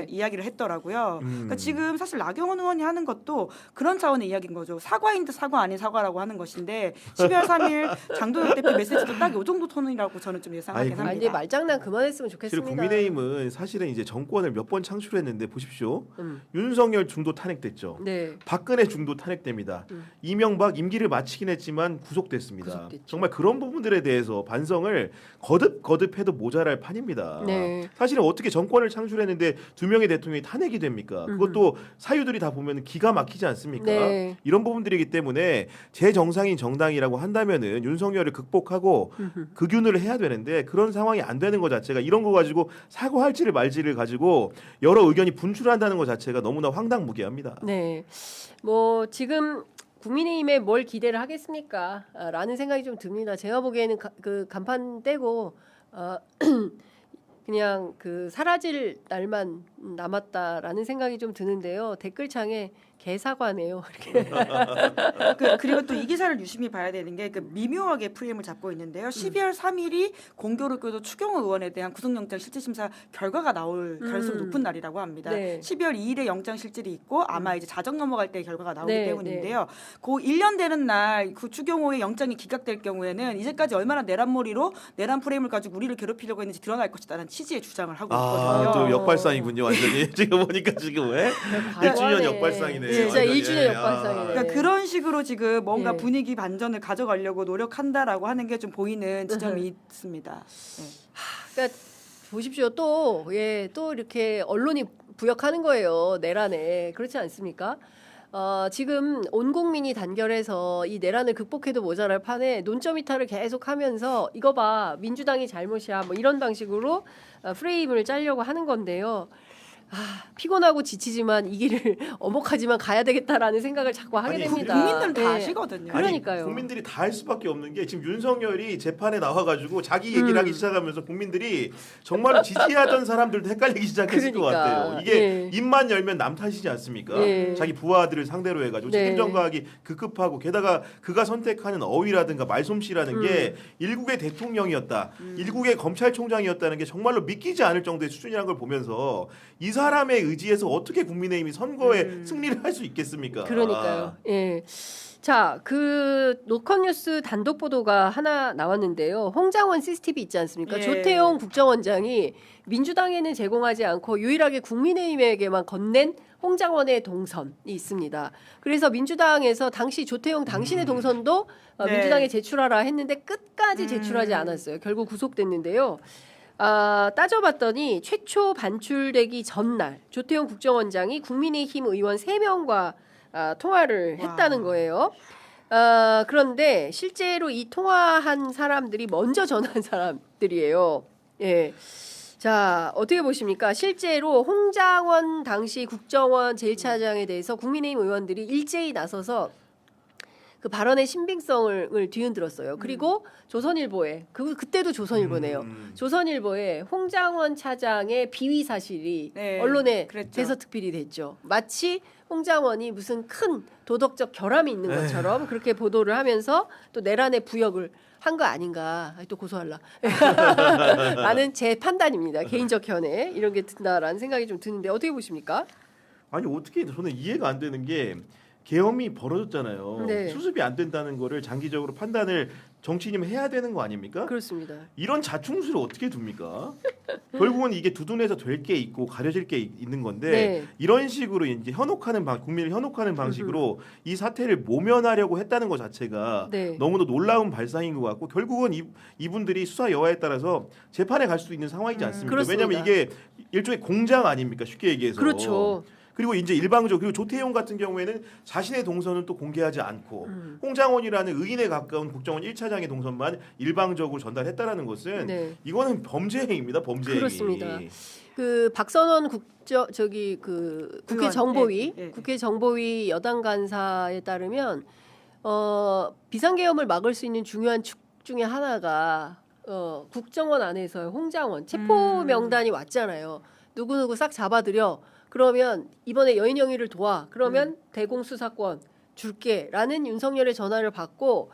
이야기를 했더라고요. 그러니까 지금 사실 나경원 의원이 하는 것도 그런 차원의 이야기인 거죠. 사과인 듯 사과 아닌 사과라고 하는 것인데 12월 3일 장동혁 대표 메시지도 딱 요 정도 톤이라고 저는 좀 예상하긴 합니다. 이제 말장난 그만했으면 좋겠습니다. 국민의힘은 사실은 이제 정권을 몇 번 창출했는데 보십시오. 윤석열 중도 탄핵됐죠. 네. 박근혜 중도 탄핵됩니다. 이명박 임기를 마치긴 했지만 구속됐습니다. 정말 그런 부분들에 대해서 반성을 거듭해도 모자랄 판입니다. 네. 사실은 어떻게 정권을 창출했는데 2명의 대통령이 탄핵이 됩니까? 그것도 사유들이 다 보면 기가 막히지 않습니까? 네. 이런 부분들이기 때문에 제정상인 정당이라고 한다면은 윤석열을 극복하고 극윤을 해야 되는데 그런 상황이 안 되는 것 자체가 이런 거 가지고 사과할지를 말지를 가지고 여러 의견이 분출한다는 것 자체가 너무나 황당무계합니다. 네, 뭐 지금 국민의힘에 뭘 기대를 하겠습니까? 라는 생각이 좀 듭니다. 제가 보기에는 그 간판 떼고 그냥 그 사라질 날만 남았다라는 생각이 좀 드는데요. 댓글창에 개사과네요. 이렇게. 그리고 또 이 기사를 유심히 봐야 되는 게 그 미묘하게 프레임을 잡고 있는데요. 12월 3일이 공교롭 교도 추경호 의원에 대한 구속영장 실질심사 결과가 나올 가능성이 높은 날이라고 합니다. 네. 12월 2일에 영장 실질이 있고 아마 이제 자정 넘어갈 때 결과가 나오기 네, 때문인데요. 그 1년 되는 날 그 추경호의 영장이 기각될 경우에는 이제까지 얼마나 내란머리로 내란 프레임을 가지고 우리를 괴롭히려고 했는지 드러날 것이다라는 취지의 주장을 하고 있거든요. 또 역발상이군요, 완전히. 지금 보니까 지금 왜? 1주년 역발상이네. 진짜 완전히. 1주년 역발상이네. 그러니까 그런 식으로 지금 뭔가 예. 분위기 반전을 가져가려고 노력한다라고 하는 게 좀 보이는 지점이 있습니다. 네. 그러니까 보십시오. 또 이렇게 언론이 부역하는 거예요. 내란에. 그렇지 않습니까? 지금 온 국민이 단결해서 이 내란을 극복해도 모자랄 판에 논점 이탈을 계속하면서 이거 봐 민주당이 잘못이야 뭐 이런 방식으로 프레임을 짜려고 하는 건데요. 피곤하고 지치지만 이 길을 엄혹하지만 가야 되겠다라는 생각을 자꾸 하게 아니, 됩니다. 국민들은 다 네. 아시거든요. 그러니까요. 아니, 국민들이 다 할 수밖에 없는 게 지금 윤석열이 재판에 나와가지고 자기 얘기를 하기 시작하면서 국민들이 정말로 지지하던 사람들도 헷갈리기 시작했을 것 그러니까. 같아요. 이게 예. 입만 열면 남 탓이지 않습니까? 예. 자기 부하들을 상대로 해가지고 네. 책임 전가하기 급급하고 게다가 그가 선택하는 어휘라든가 말솜씨라는 게 일국의 대통령이었다, 일국의 검찰총장이었다는 게 정말로 믿기지 않을 정도의 수준이라는 걸 보면서 이 사람의 의지에서 어떻게 국민의힘이 선거에 승리를 할 수 있겠습니까? 그러니까요. 예. 자, 그 노컷뉴스 단독 보도가 하나 나왔는데요. 홍장원 CCTV 있지 않습니까? 예. 조태용 국정원장이 민주당에는 제공하지 않고 유일하게 국민의힘에게만 건넨 홍장원의 동선이 있습니다. 그래서 민주당에서 당시 조태용 당신의 동선도 네. 민주당에 제출하라 했는데 끝까지 제출하지 않았어요. 결국 구속됐는데요. 따져봤더니 최초 반출되기 전날 조태용 국정원장이 국민의힘 의원 3명과 통화를 했다는 거예요. 그런데 실제로 이 통화한 사람들이 먼저 전화한 사람들이에요. 예. 자, 어떻게 보십니까? 실제로 홍장원 당시 국정원 제1차장에 대해서 국민의힘 의원들이 일제히 나서서 그 발언의 신빙성을 뒤흔들었어요. 그리고 조선일보에 그때도 조선일보네요. 조선일보에 홍장원 차장의 비위 사실이 네, 언론에 그랬죠. 대서특필이 됐죠. 마치 홍장원이 무슨 큰 도덕적 결함이 있는 것처럼 그렇게 보도를 하면서 또 내란의 부역을 한 거 아닌가. 또 고소할라. 라는 제 판단입니다. 개인적 견해 이런 게 든다라는 생각이 좀 드는데 어떻게 보십니까? 아니 어떻게 저는 이해가 안 되는 게 계엄이 벌어졌잖아요. 네. 수습이 안 된다는 거를 장기적으로 판단을 정치인이면 해야 되는 거 아닙니까? 그렇습니다. 이런 자충수를 어떻게 둡니까? 결국은 이게 두둔해서 될 게 있고 가려질 게 있는 건데 네. 이런 식으로 이제 국민을 현혹하는 방식으로 이 사태를 모면하려고 했다는 것 자체가 네. 너무도 놀라운 발상인 것 같고 결국은 이분들이 수사 여하에 따라서 재판에 갈 수도 있는 상황이지 않습니까? 그렇습니다. 왜냐하면 이게 일종의 공장 아닙니까? 쉽게 얘기해서. 그렇죠. 그리고 이제 일방적으로 그리고 조태용 같은 경우에는 자신의 동선은 또 공개하지 않고 홍장원이라는 의인에 가까운 국정원 1차장의 동선만 일방적으로 전달했다라는 것은 네. 이거는 범죄 행위입니다. 범죄 행위. 그렇습니다. 그 박선원 국회 정보위 예, 예. 국회 정보위 여당 간사에 따르면 비상계엄을 막을 수 있는 중요한 축 중에 하나가 국정원 안에서 홍장원 체포 명단이 왔잖아요. 누구누구 싹 잡아들여. 그러면 이번에 여인영위를 도와. 그러면 대공수사권 줄게라는 윤석열의 전화를 받고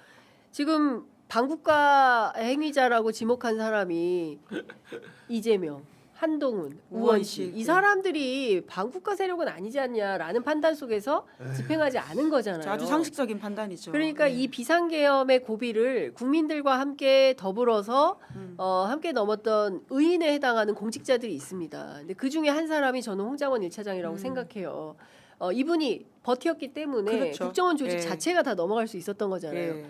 지금 반국가 행위자라고 지목한 사람이 이재명, 한동훈, 우원식 이 사람들이 반국가 세력은 아니지 않냐라는 판단 속에서 집행하지 않은 거잖아요. 아주 상식적인 판단이죠. 그러니까 네. 이 비상계엄의 고비를 국민들과 함께 더불어서 함께 넘었던 의인에 해당하는 공직자들이 있습니다. 근데 그 중에 한 사람이 저는 홍장원 1차장이라고 생각해요. 이분이 버텼기 때문에 그렇죠. 국정원 조직 예. 자체가 다 넘어갈 수 있었던 거잖아요. 예.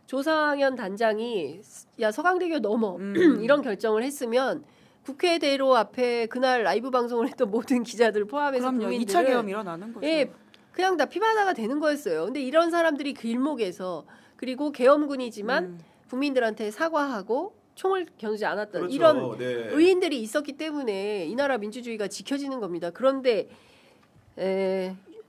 조상현 단장이 야 서강대교 넘어 이런 결정을 했으면 국회대로 앞에 그날 라이브 방송을 했던 모든 기자들 포함해서 그럼요. 국민들은 2차 계엄 일어나는 거죠. 예, 그냥 다 피바다가 되는 거였어요. 근데 이런 사람들이 길목에서 그리고 계엄군이지만 국민들한테 사과하고 총을 겨누지 않았던 그렇죠. 이런 네. 의인들이 있었기 때문에 이 나라 민주주의가 지켜지는 겁니다. 그런데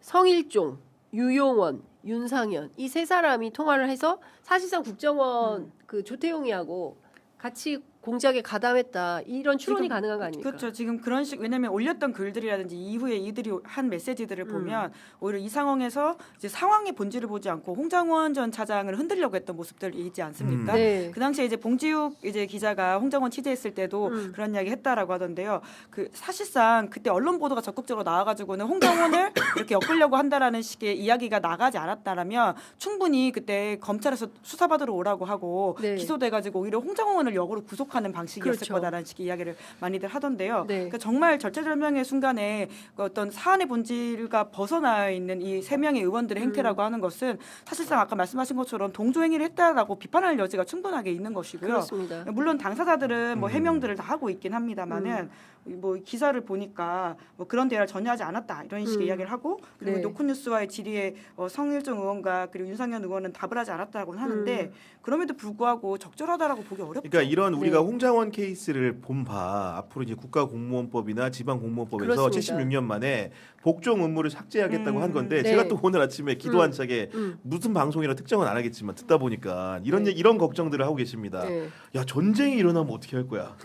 성일종, 유용원, 윤상현 이 세 사람이 통화를 해서 사실상 국정원 그 조태용이하고 같이 공작에 가담했다 이런 추론이 지금, 가능한 거 아닙니까? 그렇죠. 지금 그런 식 왜냐하면 올렸던 글들이라든지 이후에 이들이 한 메시지들을 보면 오히려 이 상황에서 이제 상황의 본질을 보지 않고 홍장원 전 차장을 흔들려고 했던 모습들이 있지 않습니까? 네. 그 당시에 이제 봉지욱 이제 기자가 홍장원 취재했을 때도 그런 이야기 했다라고 하던데요. 그 사실상 그때 언론 보도가 적극적으로 나와가지고는 홍장원을 이렇게 엮으려고 한다라는 식의 이야기가 나가지 않았다라면 충분히 그때 검찰에서 수사받으러 오라고 하고 네. 기소돼가지고 오히려 홍장원을 역으로 구속하는 방식이었을 그렇죠. 거다라는 식의 이야기를 많이들 하던데요. 네. 그러니까 정말 절체절명의 순간에 그 어떤 사안의 본질과 벗어나 있는 이 세 명의 의원들의 행태라고 하는 것은 사실상 아까 말씀하신 것처럼 동조행위를 했다라고 비판할 여지가 충분하게 있는 것이고요. 그렇습니다. 물론 당사자들은 뭐 해명들을 다 하고 있긴 합니다만은 뭐 기사를 보니까 뭐 그런 대화를 전혀 하지 않았다 이런 식의 이야기를 하고 그리고 네. 노컷뉴스와의 질의에 성일종 의원과 그리고 윤상현 의원은 답을 하지 않았다고 하는데 그럼에도 불구하고 적절하다라고 보기 어렵죠. 그러니까 이런 우리가 네. 홍장원 케이스를 본 바 앞으로 이제 국가공무원법이나 지방공무원법에서 그렇습니다. 76년 만에 복종 의무를 삭제하겠다고 한 건데 네. 제가 또 오늘 아침에 기도한 짝에 무슨 방송이라 특정은 안 하겠지만 듣다 보니까 이런 네. 이런 걱정들을 하고 계십니다. 네. 야 전쟁이 일어나면 어떻게 할 거야?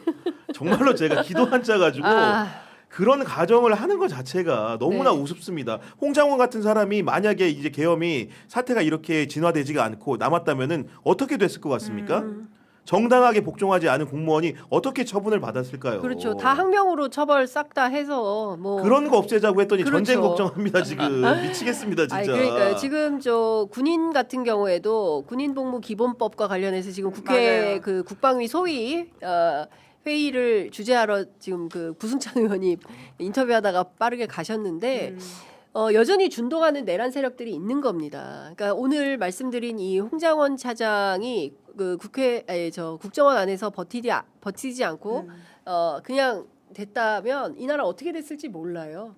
정말로 제가 기도한 짜 가지고 아, 그런 가정을 하는 것 자체가 너무나 네. 우습습니다. 홍장원 같은 사람이 만약에 이제 계엄이 사태가 이렇게 진화되지가 않고 남았다면은 어떻게 됐을 것 같습니까? 정당하게 복종하지 않은 공무원이 어떻게 처분을 받았을까요? 그렇죠. 다 학명으로 처벌 싹 다 해서 뭐 그런 거 없애자고 했더니 그렇죠. 전쟁 걱정합니다 지금. 미치겠습니다 진짜. 아니, 그러니까요. 지금 저 군인 같은 경우에도 군인복무기본법과 관련해서 지금 국회 맞아요. 그 국방위 소위 회의를 주재하러 지금 그 구승찬 의원이 인터뷰하다가 빠르게 가셨는데 여전히 준동하는 내란 세력들이 있는 겁니다. 그러니까 오늘 말씀드린 이 홍장원 차장이 그 국정원 안에서 버티지 않고 그냥 됐다면 이 나라 어떻게 됐을지 몰라요.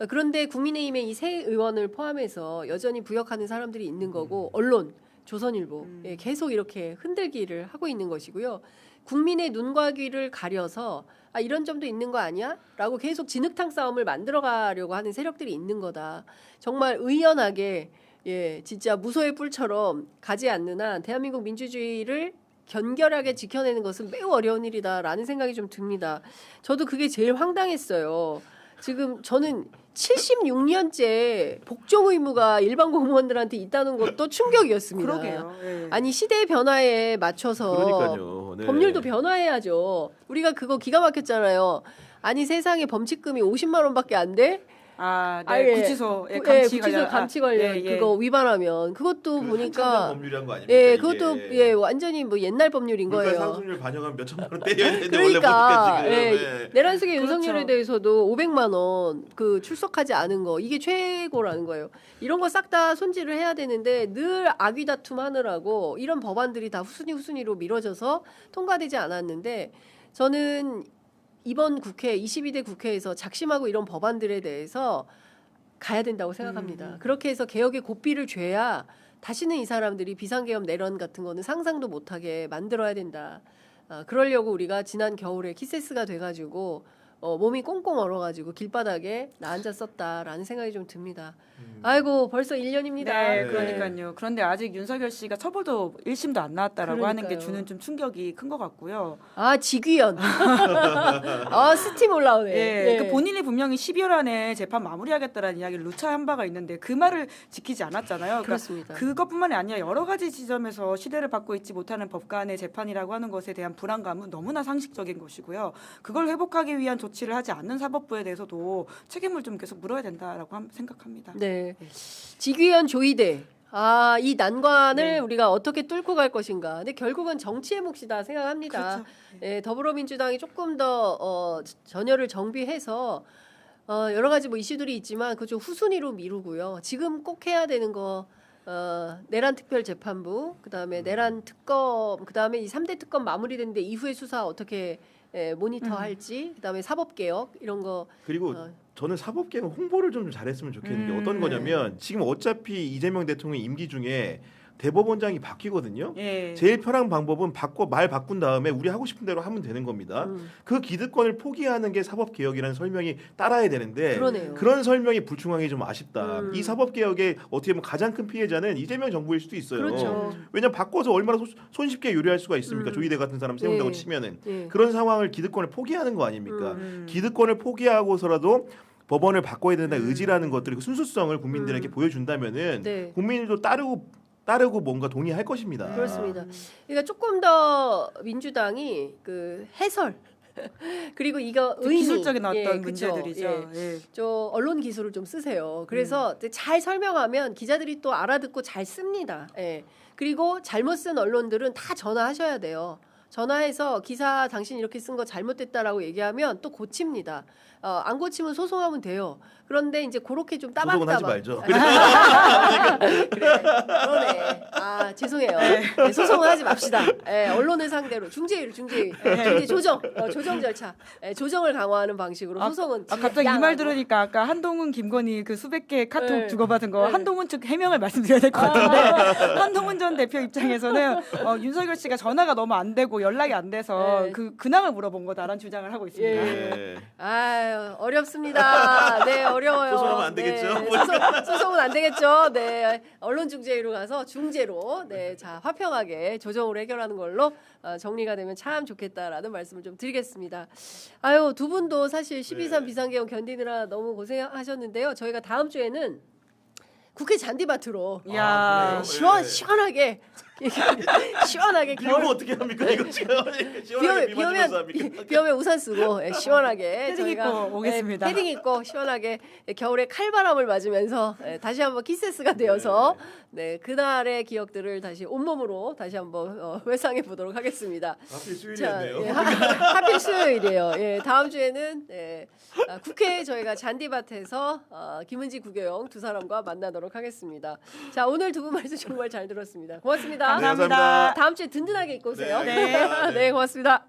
그런데 국민의힘의 이 세 의원을 포함해서 여전히 부역하는 사람들이 있는 거고 언론 조선일보 예, 계속 이렇게 흔들기를 하고 있는 것이고요. 국민의 눈과 귀를 가려서 아 이런 점도 있는 거 아니야? 라고 계속 진흙탕 싸움을 만들어가려고 하는 세력들이 있는 거다. 정말 의연하게 예 진짜 무소의 뿔처럼 가지 않는 한 대한민국 민주주의를 견결하게 지켜내는 것은 매우 어려운 일이다라는 생각이 좀 듭니다. 저도 그게 제일 황당했어요. 지금 저는 76년째 복종 의무가 일반 공무원들한테 있다는 것도 충격이었습니다. 그러게요. 예. 아니 시대의 변화에 맞춰서 그러니까요. 네. 법률도 변화해야죠. 우리가 그거 기가 막혔잖아요. 아니 세상에 범칙금이 50만 원밖에 안 돼? 아, 네. 아예 구치소 예, 감치 구치소 관련 감치 관련 예, 예. 그거 위반하면 그것도 그 보니까 한창전 법률이란 거 아닙니까? 예 이게. 그것도 예 완전히 뭐 옛날 법률인 물가 거예요. 상승률 반영하면 몇 천만 원 때려야 되는데 그러니까 원래 보니까 지금. 예, 네. 내란숙의 그렇죠. 윤석열에 대해서도 500만 원 그 출석하지 않은 거 이게 최고라는 거예요. 이런 거 싹 다 손질을 해야 되는데 늘 악의 다툼하느라고 이런 법안들이 다 후순위로 미뤄져서 통과되지 않았는데 저는 이번 국회 22대 국회에서 작심하고 이런 법안들에 대해서 가야 된다고 생각합니다. 그렇게 해서 개혁의 고삐를 죄야 다시는 이 사람들이 비상계엄 내란 같은 거는 상상도 못하게 만들어야 된다. 그러려고 우리가 지난 겨울에 키세스가 돼가지고 몸이 꽁꽁 얼어가지고 길바닥에 나 앉았었다라는 생각이 좀 듭니다. 아이고 벌써 1년입니다. 네, 그러니까요. 그런데 아직 윤석열 씨가 처벌도 1심도 안 나왔다라고 하는 게 그러니까요. 주는 좀 충격이 큰 것 같고요. 아 지귀연. 아 스팀 올라오네. 예, 그 본인이 분명히 12월 안에 재판 마무리하겠다라는 이야기를 누차한 바가 있는데 그 말을 지키지 않았잖아요. 그러니까 그렇습니다. 그것뿐만이 아니라 여러 가지 지점에서 시대를 받고 있지 못하는 법관의 재판이라고 하는 것에 대한 불안감은 너무나 상식적인 것이고요. 그걸 회복하기 위한 조치를 하지 않는 사법부에 대해서도 책임을 좀 계속 물어야 된다라고 생각합니다. 네. 지귀연 조이대. 아, 이 난관을 네. 우리가 어떻게 뚫고 갈 것인가. 근데 결국은 정치의 몫이다 생각합니다. 그렇죠. 예, 더불어민주당이 조금 더 전열을 정비해서 여러 가지 뭐 이슈들이 있지만 그거 좀 후순위로 미루고요. 지금 꼭 해야 되는 거 내란 특별재판부, 그다음에 내란 특검, 그다음에 이 3대 특검 마무리됐는데 이후의 수사 어떻게 모니터할지, 그다음에 사법개혁 이런 거. 그리고 저는 사법개혁 홍보를 좀 잘했으면 좋겠는 게 어떤 거냐면 지금 어차피 이재명 대통령 임기 중에 대법원장이 바뀌거든요. 예. 제일 편한 방법은 말 바꾼 다음에 우리 하고 싶은 대로 하면 되는 겁니다. 그 기득권을 포기하는 게 사법개혁이라는 설명이 따라야 되는데 그러네요. 그런 설명이 불충한 게 좀 아쉽다. 음. 이 사법개혁의 어떻게 보면 가장 큰 피해자는 이재명 정부일 수도 있어요. 그렇죠. 왜냐면 바꿔서 얼마나 손쉽게 요리할 수가 있습니까? 조희대 같은 사람 세운다고 예. 치면은 예. 그런 상황을 기득권을 포기하는 거 아닙니까? 기득권을 포기하고서라도 법원을 바꿔야 된다는 의지라는 것들이 그 순수성을 국민들에게 보여준다면은 네. 국민들도 따르고 뭔가 동의할 것입니다. 그렇습니다. 그러니까 조금 더 민주당이 그 해설 그리고 이거 의미 기술적인 어떤 그쵸. 문제들이죠. 예. 저 언론 기술을 좀 쓰세요. 그래서 잘 설명하면 기자들이 또 알아듣고 잘 씁니다. 예. 그리고 잘못 쓴 언론들은 다 전화하셔야 돼요. 전화해서 기사 당신 이렇게 쓴 거 잘못됐다라고 얘기하면 또 고칩니다. 안 고치면 소송하면 돼요. 그런데 이제 그렇게 좀 소송은 하지 따박따박. 말죠. 그래, 그러네. 아 죄송해요. 네, 소송은 하지 맙시다. 언론을 상대로 중재 조정 절차, 조정을 강화하는 방식으로 소송은. 갑자기 이 말 들으니까 아까 한동훈, 김건희 그 수백 개의 카톡 주고받은 거 한동훈 측 해명을 말씀드려야 될 것 같은데 한동훈 전 대표 입장에서는 윤석열 씨가 전화가 너무 안 되고 연락이 안 돼서 그 근황을 물어본 거다라는 주장을 하고 있습니다. 예. 아유 어렵습니다. 네 어려워요. 소송하면 안 되겠죠? 소송은 안 되겠죠. 네 언론중재위로 가서 중재로 자 화평하게 조정으로 해결하는 걸로 정리가 되면 참 좋겠다라는 말씀을 좀 드리겠습니다. 아유 두 분도 사실 12.3 비상계엄 견디느라 너무 고생하셨는데요. 저희가 다음 주에는 국회 잔디밭으로 이야. 시원하게 시원하게 비오면 어떻게 합니까? 이거 시원하게 비 맞으면서 합니까? 비 오면 우산 쓰고 시원하게 패딩 저희가 입고 오겠습니다. 패딩 입고 시원하게 겨울에 칼바람을 맞으면서 다시 한번 키세스가 되어서 그날의 기억들을 다시 온몸으로 다시 한번 회상해 보도록 하겠습니다. 하필 수요일이었네요. 하필 수요일이에요. 다음 주에는 국회 저희가 잔디밭에서 김은지 국회의원 두 사람과 만나도록 하겠습니다. 자 오늘 두 분 말씀 정말 잘 들었습니다. 고맙습니다. 감사합니다. 감사합니다. 다음 주에 든든하게 입고 오세요. 네. 네 고맙습니다.